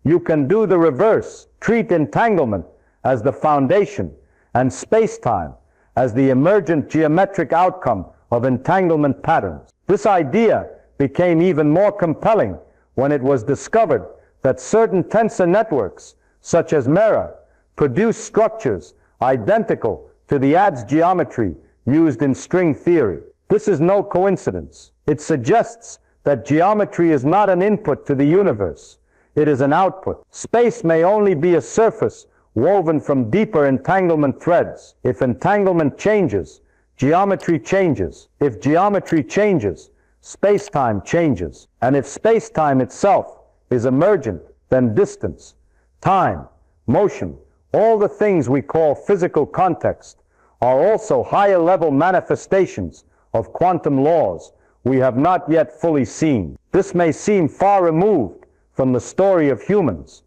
you can do the reverse, treat entanglement as the foundation and space-time as the emergent geometric outcome of entanglement patterns. This idea became even more compelling when it was discovered that certain tensor networks, such as mirror, produce structures identical to the adze geometry used in string theory. This is no coincidence. It suggests that geometry is not an input to the universe. It is an output. Space may only be a surface woven from deeper entanglement threads. If entanglement changes, geometry changes. If geometry changes, space-time changes. And if space-time itself is emergent, then distance, time, motion, all the things we call physical context are also higher-level manifestations of quantum laws we have not yet fully seen. This may seem far removed from the story of humans,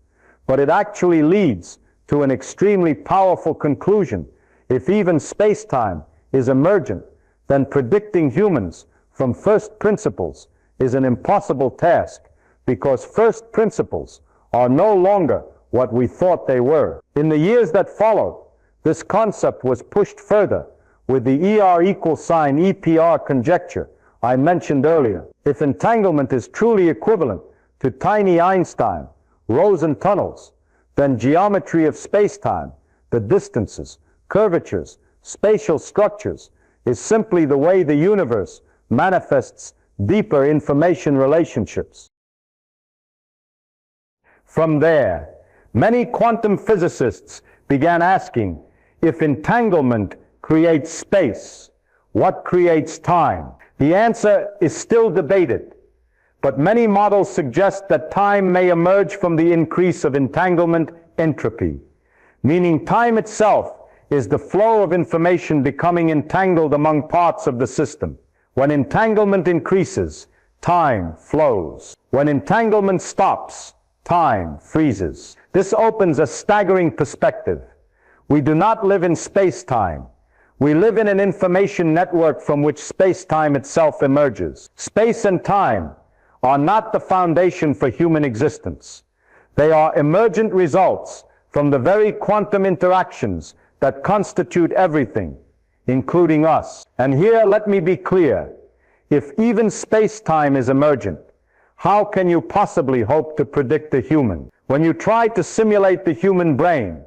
but it actually leads to an extremely powerful conclusion. If even space-time is emergent, then predicting humans from first principles is an impossible task, because first principles are no longer what we thought they were. In the years that followed, this concept was pushed further with the ER=EPR conjecture I mentioned earlier. If entanglement is truly equivalent to tiny Einstein, Rosen tunnels, then geometry of space-time, the distances, curvatures, spatial structures, is simply the way the universe manifests deeper information relationships. From there, many quantum physicists began asking, if entanglement creates space, what creates time? The answer is still debated, but many models suggest that time may emerge from the increase of entanglement entropy, meaning time itself is the flow of information becoming entangled among parts of the system. When entanglement increases, time flows. When entanglement stops, time freezes. This opens a staggering perspective. We do not live in space-time. We live in an information network from which space-time itself emerges. Space and time are not the foundation for human existence. They are emergent results from the very quantum interactions that constitute everything, including us. And here, let me be clear. If even space-time is emergent, how can you possibly hope to predict the human? When you try to simulate the human brain,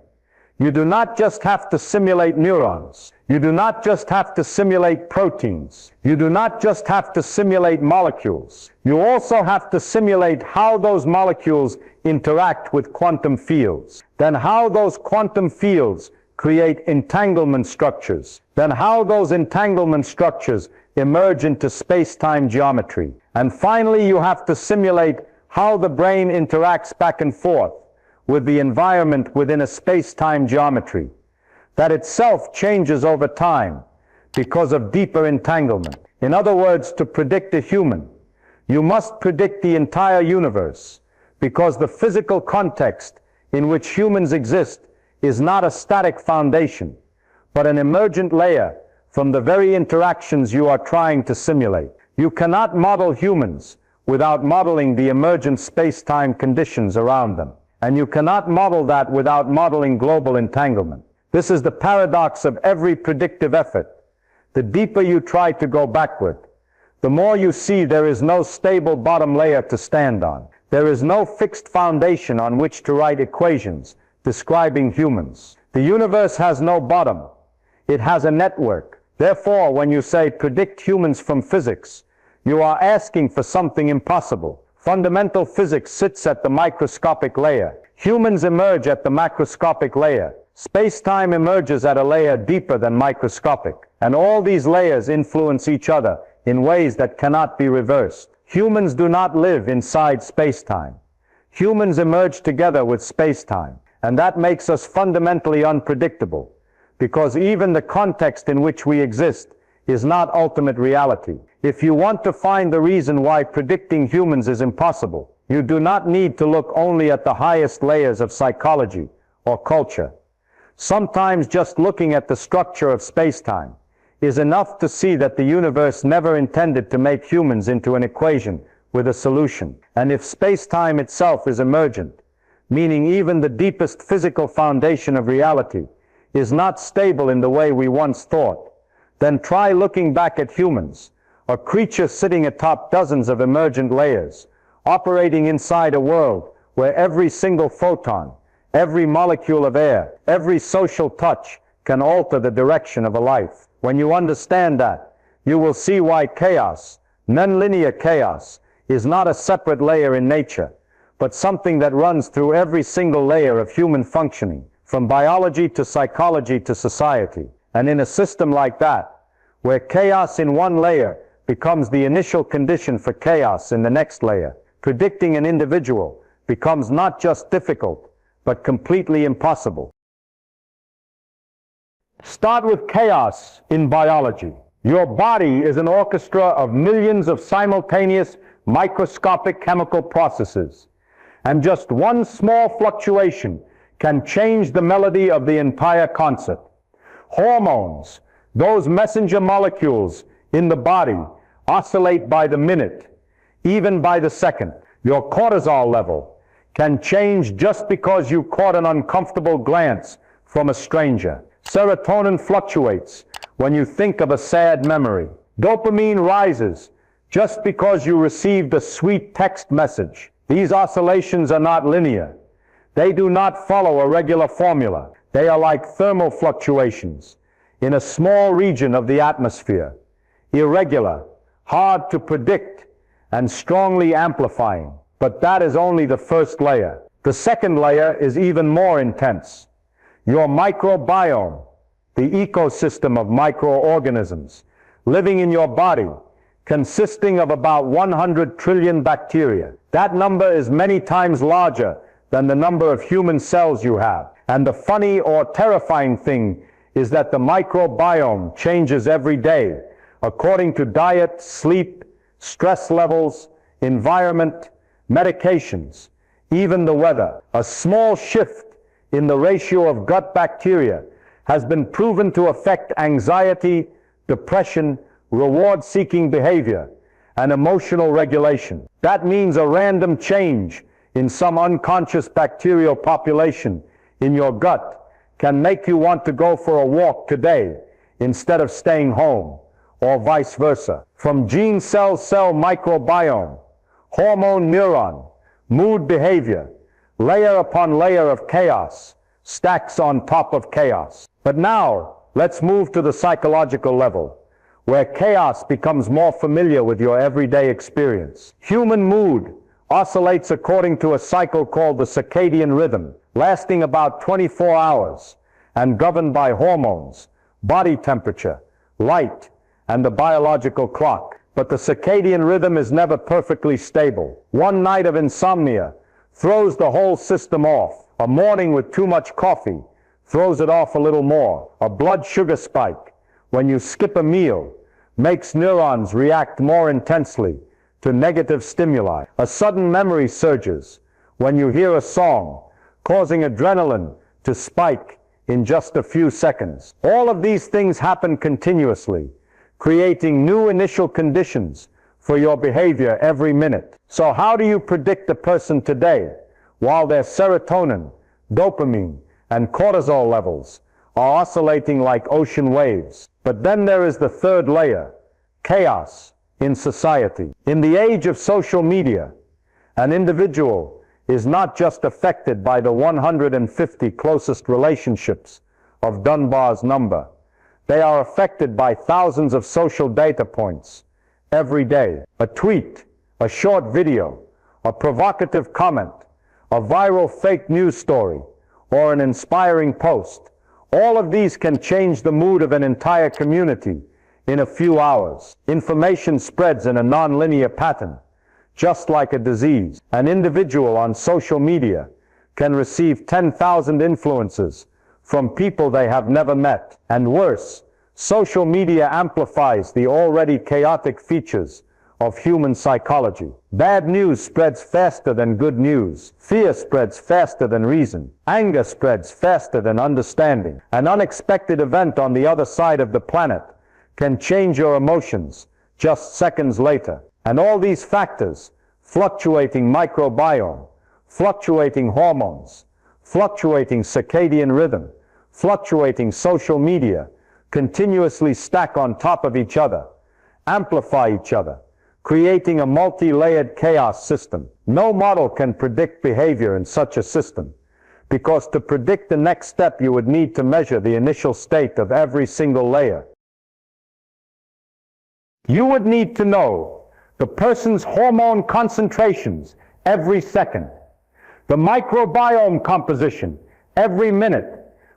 you do not just have to simulate neurons. You do not just have to simulate proteins. You do not just have to simulate molecules. You also have to simulate how those molecules interact with quantum fields. Then how those quantum fields create entanglement structures. Then how those entanglement structures emerge into space-time geometry. And finally, you have to simulate how the brain interacts back and forth with the environment within a space-time geometry that itself changes over time because of deeper entanglement. In other words, to predict a human, you must predict the entire universe, because the physical context in which humans exist is not a static foundation, but an emergent layer from the very interactions you are trying to simulate. You cannot model humans without modeling the emergent space-time conditions around them. And you cannot model that without modeling global entanglement. This is the paradox of every predictive effort. The deeper you try to go backward, the more you see there is no stable bottom layer to stand on. There is no fixed foundation on which to write equations describing humans. The universe has no bottom. It has a network. Therefore, when you say predict humans from physics, you are asking for something impossible. Fundamental physics sits at the microscopic layer. Humans emerge at the macroscopic layer. Space-time emerges at a layer deeper than microscopic. And all these layers influence each other in ways that cannot be reversed. Humans do not live inside space-time. Humans emerge together with space-time. And that makes us fundamentally unpredictable, because even the context in which we exist is not ultimate reality. If you want to find the reason why predicting humans is impossible, you do not need to look only at the highest layers of psychology or culture. Sometimes just looking at the structure of space-time is enough to see that the universe never intended to make humans into an equation with a solution. And if space-time itself is emergent, meaning even the deepest physical foundation of reality is not stable in the way we once thought, then try looking back at humans, a creature sitting atop dozens of emergent layers, operating inside a world where every single photon, every molecule of air, every social touch can alter the direction of a life. When you understand that, you will see why chaos, nonlinear chaos, is not a separate layer in nature, but something that runs through every single layer of human functioning, from biology to psychology to society. And in a system like that, where chaos in one layer becomes the initial condition for chaos in the next layer, predicting an individual becomes not just difficult, but completely impossible. Start with chaos in biology. Your body is an orchestra of millions of simultaneous microscopic chemical processes, and just one small fluctuation can change the melody of the entire concert. Hormones, those messenger molecules in the body, oscillate by the minute, even by the second. Your cortisol level can change just because you caught an uncomfortable glance from a stranger. Serotonin fluctuates when you think of a sad memory. Dopamine rises just because you received a sweet text message. These oscillations are not linear. They do not follow a regular formula. They are like thermal fluctuations in a small region of the atmosphere, irregular, hard to predict, and strongly amplifying. But that is only the first layer. The second layer is even more intense. Your microbiome, the ecosystem of microorganisms living in your body, consisting of about 100 trillion bacteria. That number is many times larger than the number of human cells you have. And the funny or terrifying thing is that the microbiome changes every day according to diet, sleep, stress levels, environment, medications, even the weather. A small shift in the ratio of gut bacteria has been proven to affect anxiety, depression, reward-seeking behavior, and emotional regulation. That means a random change in some unconscious bacterial population in your gut can make you want to go for a walk today instead of staying home, or vice versa. From gene cell microbiome, hormone neuron, mood behavior, layer upon layer of chaos stacks on top of chaos. But now, let's move to the psychological level, where chaos becomes more familiar with your everyday experience. Human mood oscillates according to a cycle called the circadian rhythm, lasting about 24 hours and governed by hormones, body temperature, light, and the biological clock. But the circadian rhythm is never perfectly stable. One night of insomnia throws the whole system off. A morning with too much coffee throws it off a little more. A blood sugar spike when you skip a meal makes neurons react more intensely to negative stimuli. A sudden memory surges when you hear a song, causing adrenaline to spike in just a few seconds. All of these things happen continuously, creating new initial conditions for your behavior every minute. So how do you predict a person today while their serotonin, dopamine, and cortisol levels are oscillating like ocean waves? But then there is the third layer, chaos in society. In the age of social media, an individual is not just affected by the 150 closest relationships of Dunbar's number. They are affected by thousands of social data points every day. A tweet, a short video, a provocative comment, a viral fake news story, or an inspiring post. All of these can change the mood of an entire community in a few hours. Information spreads in a non-linear pattern, just like a disease. An individual on social media can receive 10,000 influences from people they have never met. And worse, social media amplifies the already chaotic features of human psychology. Bad news spreads faster than good news. Fear spreads faster than reason. Anger spreads faster than understanding. An unexpected event on the other side of the planet can change your emotions just seconds later. And all these factors, fluctuating microbiome, fluctuating hormones, fluctuating circadian rhythm, fluctuating social media, continuously stack on top of each other, amplify each other, creating a multi-layered chaos system. No model can predict behavior in such a system, because to predict the next step you would need to measure the initial state of every single layer. You would need to know the person's hormone concentrations every second, the microbiome composition every minute,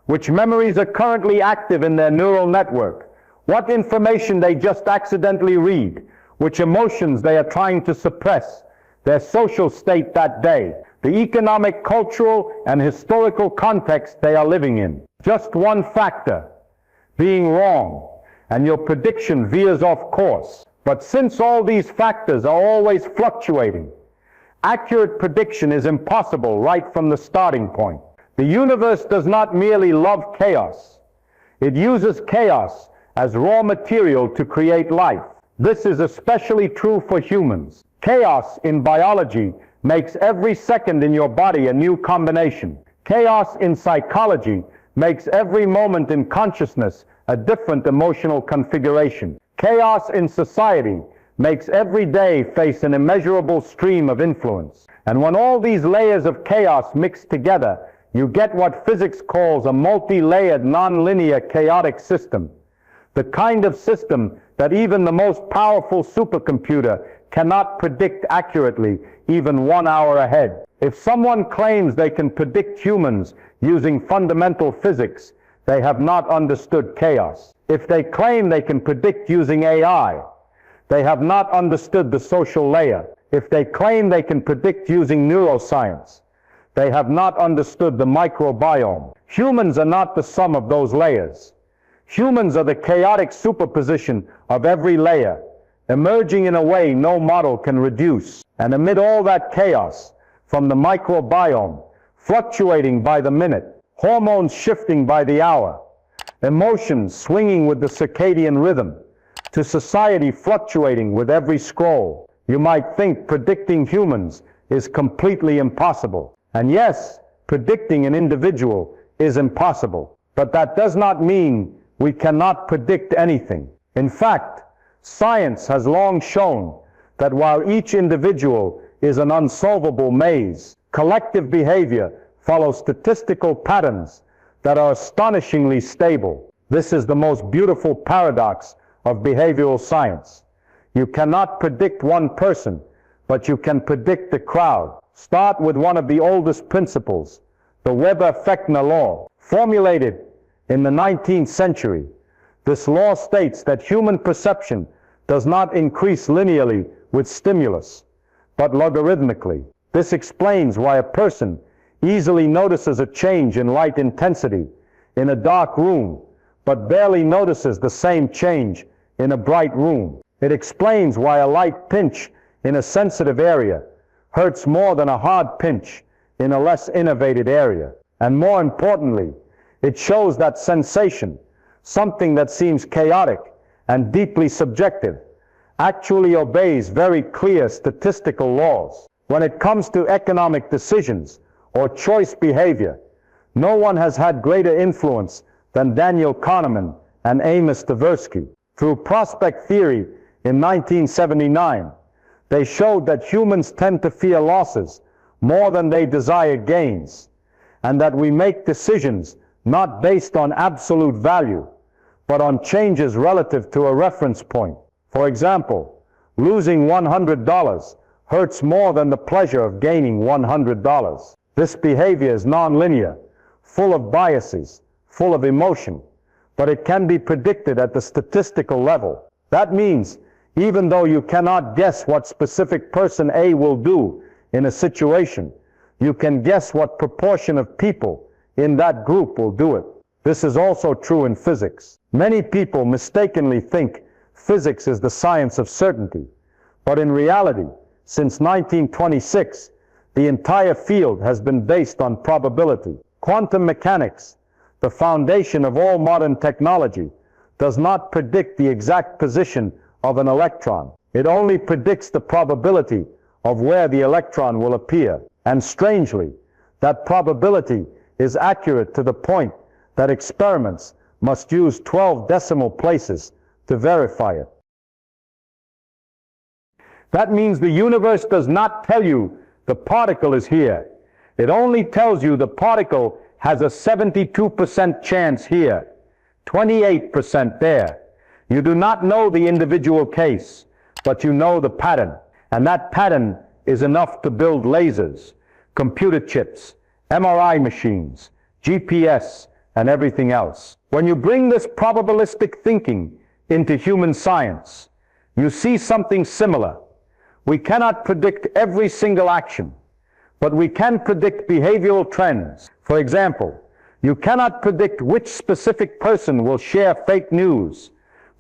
which memories are currently active in their neural network, what information they just accidentally read, which emotions they are trying to suppress, their social state that day, the economic, cultural, and historical context they are living in. Just one factor being wrong, and your prediction veers off course. But since all these factors are always fluctuating, accurate prediction is impossible right from the starting point. The universe does not merely love chaos. It uses chaos as raw material to create life. This is especially true for humans. Chaos in biology makes every second in your body a new combination. Chaos in psychology makes every moment in consciousness a different emotional configuration. Chaos in society makes every day face an immeasurable stream of influence. And when all these layers of chaos mix together, you get what physics calls a multi-layered, non-linear chaotic system. The kind of system that even the most powerful supercomputer cannot predict accurately even 1 hour ahead. If someone claims they can predict humans using fundamental physics, they have not understood chaos. If they claim they can predict using AI, they have not understood the social layer. If they claim they can predict using neuroscience, they have not understood the microbiome. Humans are not the sum of those layers. Humans are the chaotic superposition of every layer, emerging in a way no model can reduce. And amid all that chaos, from the microbiome, fluctuating by the minute, hormones shifting by the hour, emotions swinging with the circadian rhythm, to society fluctuating with every scroll, you might think predicting humans is completely impossible. And yes, predicting an individual is impossible. But that does not mean we cannot predict anything. In fact, science has long shown that while each individual is an unsolvable maze, collective behavior follows statistical patterns that are astonishingly stable. This is the most beautiful paradox of behavioral science. You cannot predict one person, but you can predict the crowd. Start with one of the oldest principles, the Weber-Fechner law, formulated in the 19th century. This law states that human perception does not increase linearly with stimulus, but logarithmically. This explains why a person easily notices a change in light intensity in a dark room, but barely notices the same change in a bright room. It explains why a light pinch in a sensitive area hurts more than a hard pinch in a less innervated area. And more importantly, it shows that sensation, something that seems chaotic and deeply subjective, actually obeys very clear statistical laws. When it comes to economic decisions or choice behavior, no one has had greater influence than Daniel Kahneman and Amos Tversky. Through prospect theory in 1979, they showed that humans tend to fear losses more than they desire gains, and that we make decisions not based on absolute value, but on changes relative to a reference point. For example, losing $100 hurts more than the pleasure of gaining $100. This behavior is nonlinear, full of biases, full of emotion, but it can be predicted at the statistical level. That means even though you cannot guess what specific person A will do in a situation, you can guess what proportion of people in that group will do it. This is also true in physics. Many people mistakenly think physics is the science of certainty, but in reality, since 1926, the entire field has been based on probability. Quantum mechanics, the foundation of all modern technology, does not predict the exact position of an electron. It only predicts the probability of where the electron will appear. And strangely, that probability is accurate to the point that experiments must use 12 decimal places to verify it. That means the universe does not tell you the particle is here. It only tells you the particle has a 72% chance here, 28% there. You do not know the individual case, but you know the pattern. And that pattern is enough to build lasers, computer chips, MRI machines, GPS, and everything else. When you bring this probabilistic thinking into human science, you see something similar. We cannot predict every single action, but we can predict behavioral trends. For example, you cannot predict which specific person will share fake news,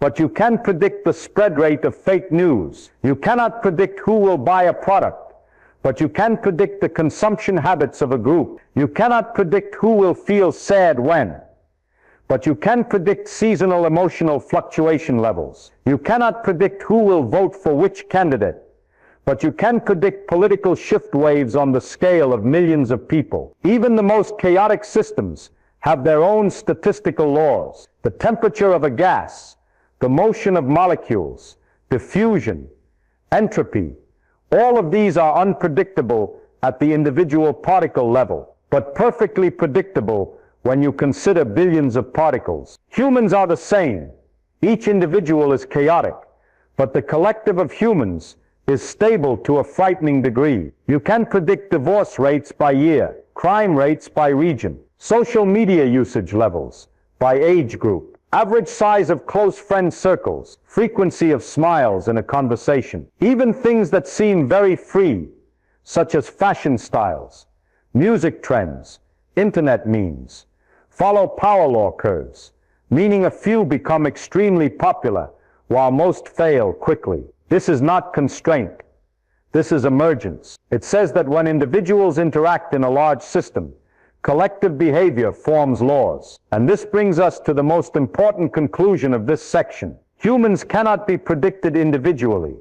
but you can predict the spread rate of fake news. You cannot predict who will buy a product, but you can predict the consumption habits of a group. You cannot predict who will feel sad when, but you can predict seasonal emotional fluctuation levels. You cannot predict who will vote for which candidate, but you can predict political shift waves on the scale of millions of people. Even the most chaotic systems have their own statistical laws. The temperature of a gas, the motion of molecules, diffusion, entropy, all of these are unpredictable at the individual particle level, but perfectly predictable when you consider billions of particles. Humans are the same. Each individual is chaotic, but the collective of humans is stable to a frightening degree. You can predict divorce rates by year, crime rates by region, social media usage levels by age group, average size of close friend circles, frequency of smiles in a conversation. Even things that seem very free, such as fashion styles, music trends, internet memes, follow power law curves, meaning a few become extremely popular while most fail quickly. This is not constraint. This is emergence. It says that when individuals interact in a large system, collective behavior forms laws. And this brings us to the most important conclusion of this section. Humans cannot be predicted individually,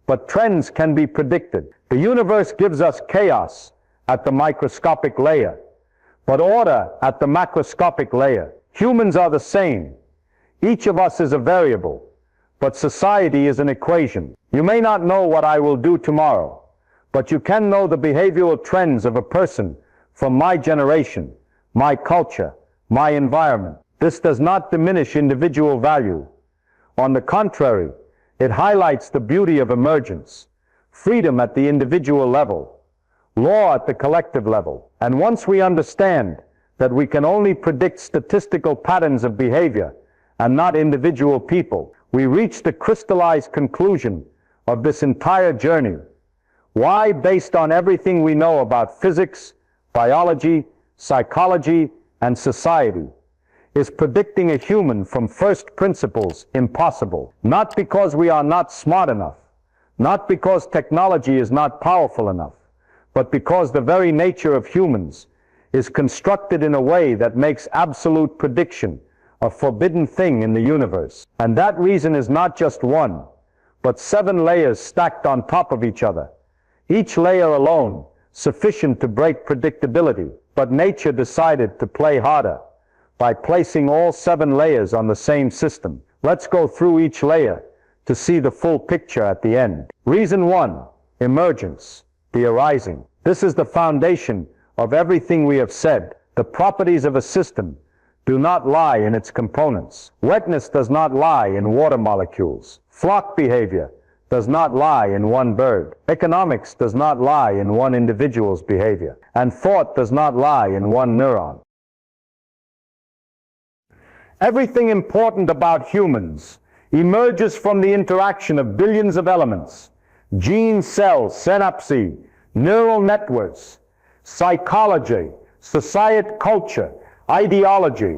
but trends can be predicted. The universe gives us chaos at the microscopic layer, but order at the macroscopic layer. Humans are the same. Each of us is a variable, but society is an equation. You may not know what I will do tomorrow, but you can know the behavioral trends of a person from my generation, my culture, my environment. This does not diminish individual value. On the contrary, it highlights the beauty of emergence, freedom at the individual level, law at the collective level. And once we understand that we can only predict statistical patterns of behavior and not individual people, we reach the crystallized conclusion of this entire journey. Why, based on everything we know about physics, biology, psychology, and society, is predicting a human from first principles impossible? Not because we are not smart enough, not because technology is not powerful enough, but because the very nature of humans is constructed in a way that makes absolute prediction a forbidden thing in the universe. And that reason is not just one, but 7 layers stacked on top of each other, each layer alone sufficient to break predictability. But nature decided to play harder by placing all 7 layers on the same system. Let's go through each layer to see the full picture at the end. Reason 1, emergence, the arising. This is the foundation of everything we have said. The properties of a system do not lie in its components. Wetness does not lie in water molecules. Flock behavior does not lie in one bird. Economics does not lie in one individual's behavior. And thought does not lie in one neuron. Everything important about humans emerges from the interaction of billions of elements: genes, cells, synapses, neural networks, psychology, society, culture, ideology.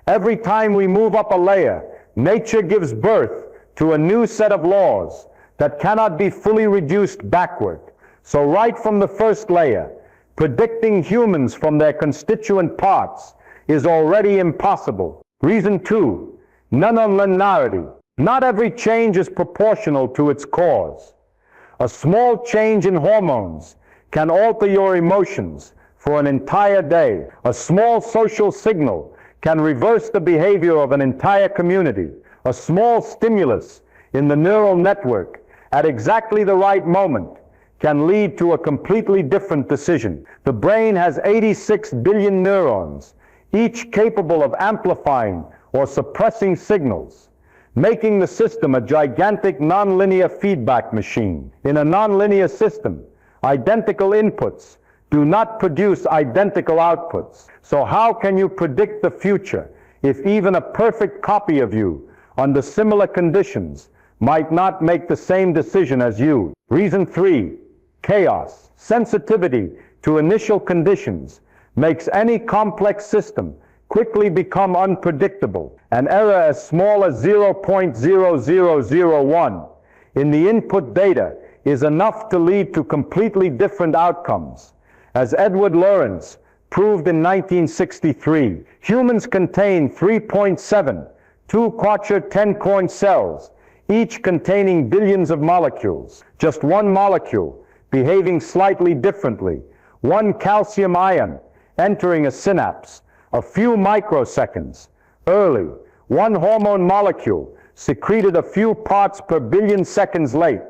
Every time we move up a layer, nature gives birth to a new set of laws that cannot be fully reduced backward. So right from the first layer, predicting humans from their constituent parts is already impossible. Reason 2, nonlinearity. Not every change is proportional to its cause. A small change in hormones can alter your emotions for an entire day. A small social signal can reverse the behavior of an entire community. A small stimulus in the neural network at exactly the right moment can lead to a completely different decision. The brain has 86 billion neurons, each capable of amplifying or suppressing signals, making the system a gigantic nonlinear feedback machine. In a nonlinear system, identical inputs do not produce identical outputs. So how can you predict the future if even a perfect copy of you under similar conditions might not make the same decision as you? Reason 3, chaos. Sensitivity to initial conditions makes any complex system quickly become unpredictable. An error as small as 0.0001 in the input data is enough to lead to completely different outcomes. As Edward Lorenz proved in 1963, humans contain 3.7 two-quadrature 10-coin cells, each containing billions of molecules. Just one molecule behaving slightly differently, one calcium ion entering a synapse a few microseconds early, one hormone molecule secreted a few parts per billion seconds late,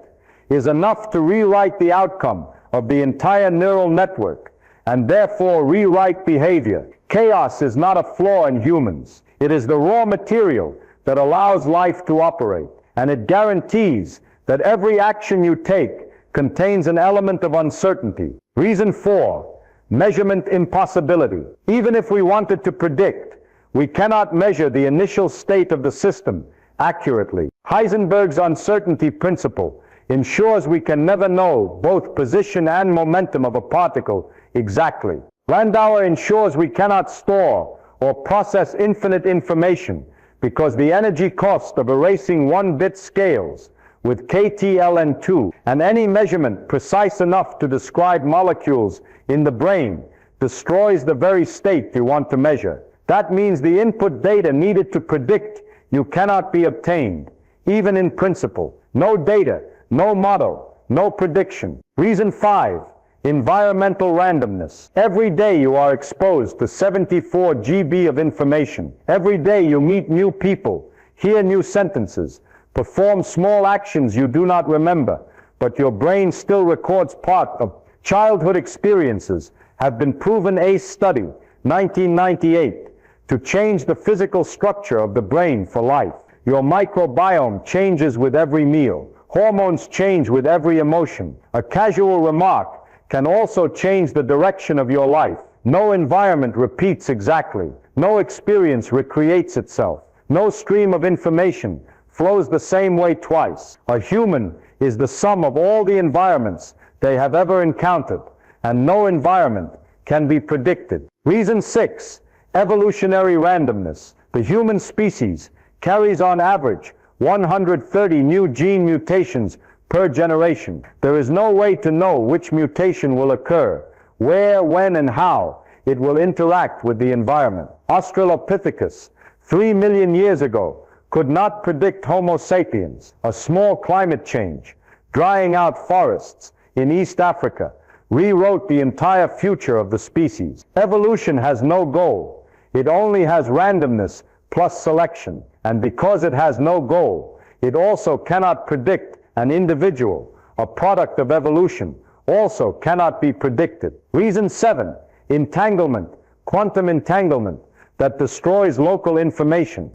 is enough to rewrite the outcome of the entire neural network and therefore rewrite behavior. Chaos is not a flaw in humans. It is the raw material that allows life to operate, and it guarantees that every action you take contains an element of uncertainty. Reason 4, measurement impossibility. Even if we wanted to predict, we cannot measure the initial state of the system accurately. Heisenberg's uncertainty principle ensures we can never know both position and momentum of a particle exactly. Landauer ensures we cannot store or process infinite information because the energy cost of erasing one-bit scales with KTLN2 and any measurement precise enough to describe molecules in the brain destroys the very state you want to measure. That means the input data needed to predict you cannot be obtained, even in principle. No data, no model, no prediction. Reason 5, environmental randomness. Every day you are exposed to 74 GB of information. Every day you meet new people, hear new sentences, perform small actions you do not remember, but your brain still records part of. Childhood experiences have been proven, a study, 1998, to change the physical structure of the brain for life. Your microbiome changes with every meal. Hormones change with every emotion. A casual remark can also change the direction of your life. No environment repeats exactly. No experience recreates itself. No stream of information flows the same way twice. A human is the sum of all the environments they have ever encountered, and no environment can be predicted. Reason 6, evolutionary randomness. The human species carries on average 130 new gene mutations per generation. There is no way to know which mutation will occur, where, when, and how it will interact with the environment. Australopithecus, 3 million years ago, could not predict Homo sapiens. A small climate change, drying out forests in East Africa, rewrote the entire future of the species. Evolution has no goal. It only has randomness plus selection. And because it has no goal, it also cannot predict an individual. A product of evolution also cannot be predicted. Reason 7, entanglement, quantum entanglement that destroys local information.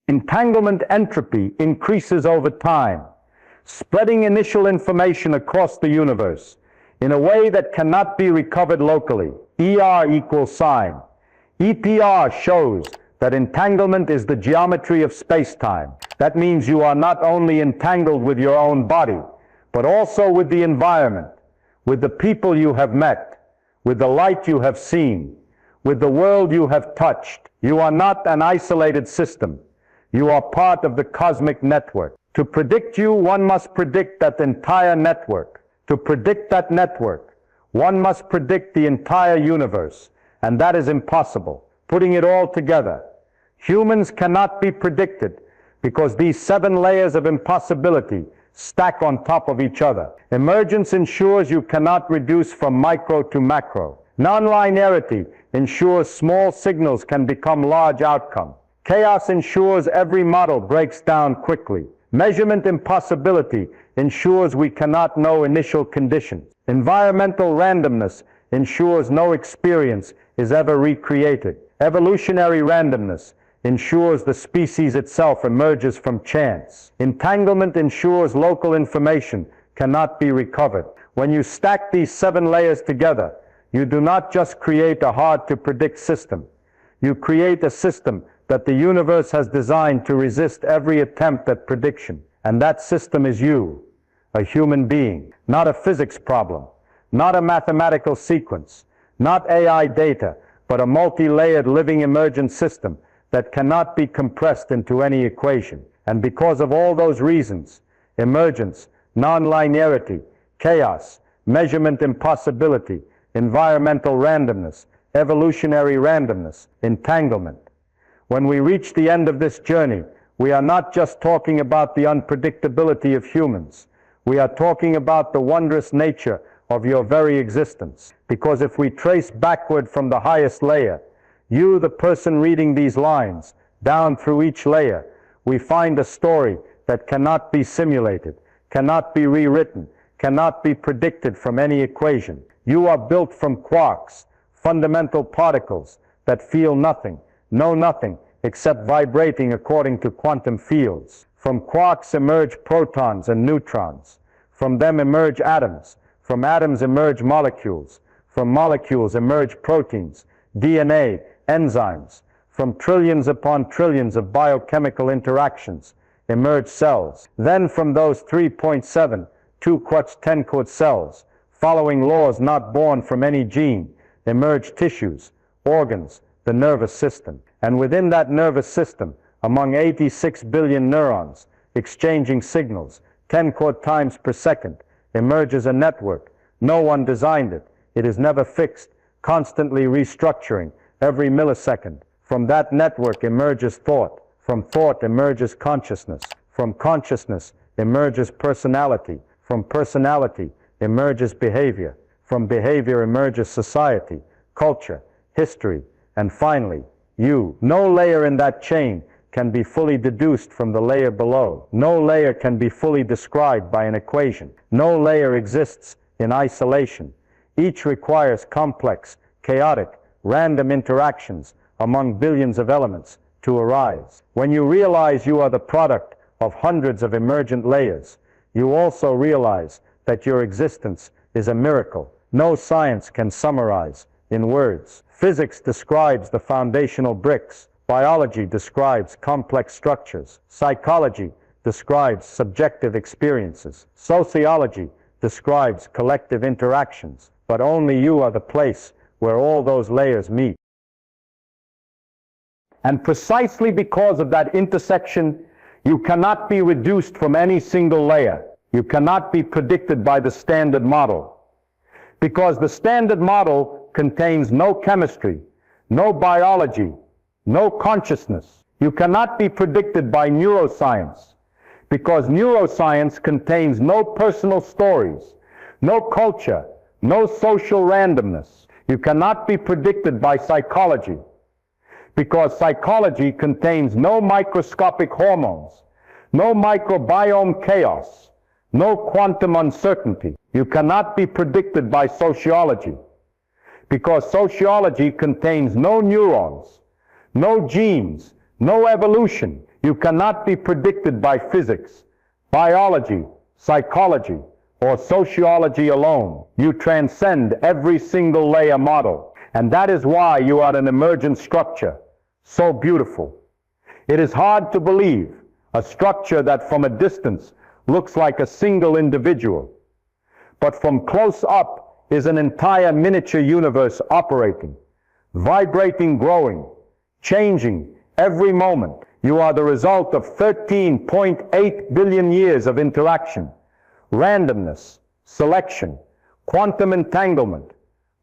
Entanglement entropy increases over time, spreading initial information across the universe in a way that cannot be recovered locally. ER equals sign. EPR shows that entanglement is the geometry of space-time. That means you are not only entangled with your own body, but also with the environment, with the people you have met, with the light you have seen, with the world you have touched. You are not an isolated system. You are part of the cosmic network. To predict you, one must predict that entire network. To predict that network, one must predict the entire universe, and that is impossible. Putting it all together, Humans cannot be predicted because these 7 layers of impossibility stack on top of each other. Emergence ensures you cannot reduce from micro to macro. Nonlinearity ensures small signals can become large outcomes. Chaos ensures every model breaks down quickly. Measurement impossibility ensures we cannot know initial conditions. Environmental randomness ensures no experience is ever recreated. Evolutionary randomness ensures the species itself emerges from chance. Entanglement ensures local information cannot be recovered. When you stack these 7 layers together, you do not just create a hard-to-predict system. You create a system that the universe has designed to resist every attempt at prediction. And that system is you, a human being, not a physics problem, not a mathematical sequence, not AI data, but a multi-layered living emergent system that cannot be compressed into any equation. And because of all those reasons, emergence, nonlinearity, chaos, measurement impossibility, environmental randomness, evolutionary randomness, entanglement. When we reach the end of this journey, we are not just talking about the unpredictability of humans. We are talking about the wondrous nature of your very existence. Because if we trace backward from the highest layer, you, the person reading these lines, down through each layer, we find a story that cannot be simulated, cannot be rewritten, cannot be predicted from any equation. You are built from quarks, fundamental particles that feel nothing, know nothing, except vibrating according to quantum fields. From quarks emerge protons and neutrons. From them emerge atoms. From atoms emerge molecules. From molecules emerge proteins, DNA, enzymes. From trillions upon trillions of biochemical interactions emerge cells. Then from those 3.7, 2-10 cells, following laws not born from any gene, emerge tissues, organs, the nervous system. And within that nervous system, among 86 billion neurons, exchanging signals 10 times per second, emerges a network. No one designed it. It is never fixed, constantly restructuring every millisecond. From that network emerges thought. From thought emerges consciousness. From consciousness emerges personality. From personality emerges behavior. From behavior emerges society, culture, history, and finally, you. No layer in that chain can be fully deduced from the layer below. No layer can be fully described by an equation. No layer exists in isolation. Each requires complex, chaotic, random interactions among billions of elements to arise. When you realize you are the product of hundreds of emergent layers, you also realize that your existence is a miracle no science can summarize in words. Physics describes the foundational bricks. Biology describes complex structures. Psychology describes subjective experiences. Sociology describes collective interactions. But only you are the place where all those layers meet. And precisely because of that intersection, you cannot be reduced from any single layer. You cannot be predicted by the standard model. Because the standard model contains no chemistry, no biology, no consciousness. You cannot be predicted by neuroscience, because neuroscience contains no personal stories, no culture, no social randomness. You cannot be predicted by psychology, because psychology contains no microscopic hormones, no microbiome chaos, no quantum uncertainty. You cannot be predicted by sociology, because sociology contains no neurons, no genes, no evolution. You cannot be predicted by physics, biology, psychology, or sociology alone. You transcend every single layer model. And that is why you are an emergent structure, so beautiful. It is hard to believe, a structure that from a distance looks like a single individual, but from close up is an entire miniature universe operating, vibrating, growing, changing every moment. You are the result of 13.8 billion years of interaction, randomness, selection, quantum entanglement,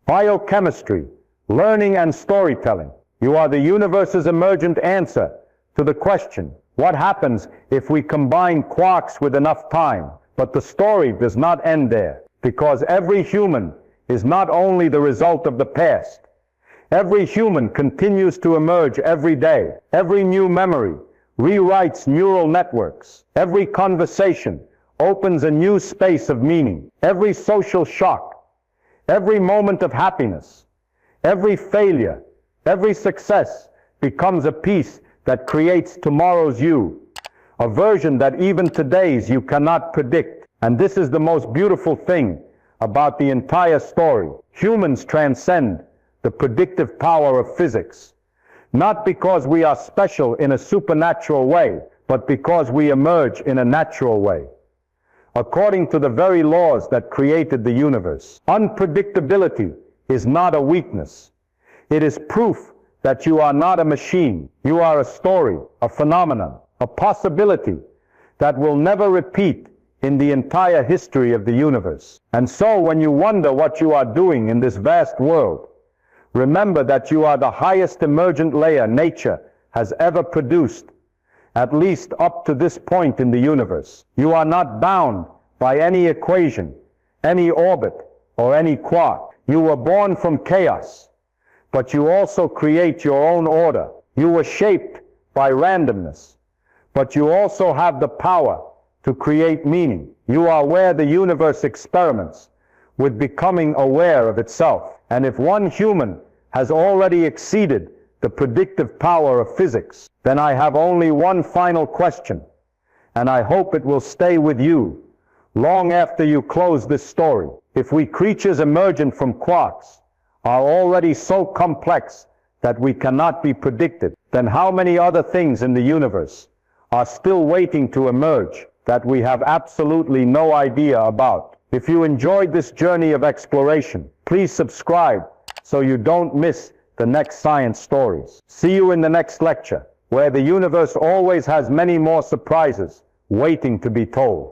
biochemistry, learning and storytelling. You are the universe's emergent answer to the question, what happens if we combine quarks with enough time? But the story does not end there, because every human is not only the result of the past. Every human continues to emerge every day. Every new memory rewrites neural networks. Every conversation opens a new space of meaning. Every social shock, every moment of happiness, every failure, every success becomes a piece that creates tomorrow's you, a version that even today's you cannot predict. And this is the most beautiful thing about the entire story. Humans transcend the predictive power of physics, not because we are special in a supernatural way, but because we emerge in a natural way, according to the very laws that created the universe. Unpredictability is not a weakness. It is proof that you are not a machine. You are a story, a phenomenon, a possibility that will never repeat in the entire history of the universe. And so when you wonder what you are doing in this vast world, remember that you are the highest emergent layer nature has ever produced, at least up to this point in the universe. You are not bound by any equation, any orbit, or any quark. You were born from chaos, but you also create your own order. You were shaped by randomness, but you also have the power to create meaning. You are where the universe experiments with becoming aware of itself. And if one human has already exceeded the predictive power of physics, then I have only one final question, and I hope it will stay with you long after you close this story. If we creatures emergent from quarks are already so complex that we cannot be predicted, then how many other things in the universe are still waiting to emerge that we have absolutely no idea about? If you enjoyed this journey of exploration, please subscribe so you don't miss the next science stories. See you in the next lecture, where the universe always has many more surprises waiting to be told.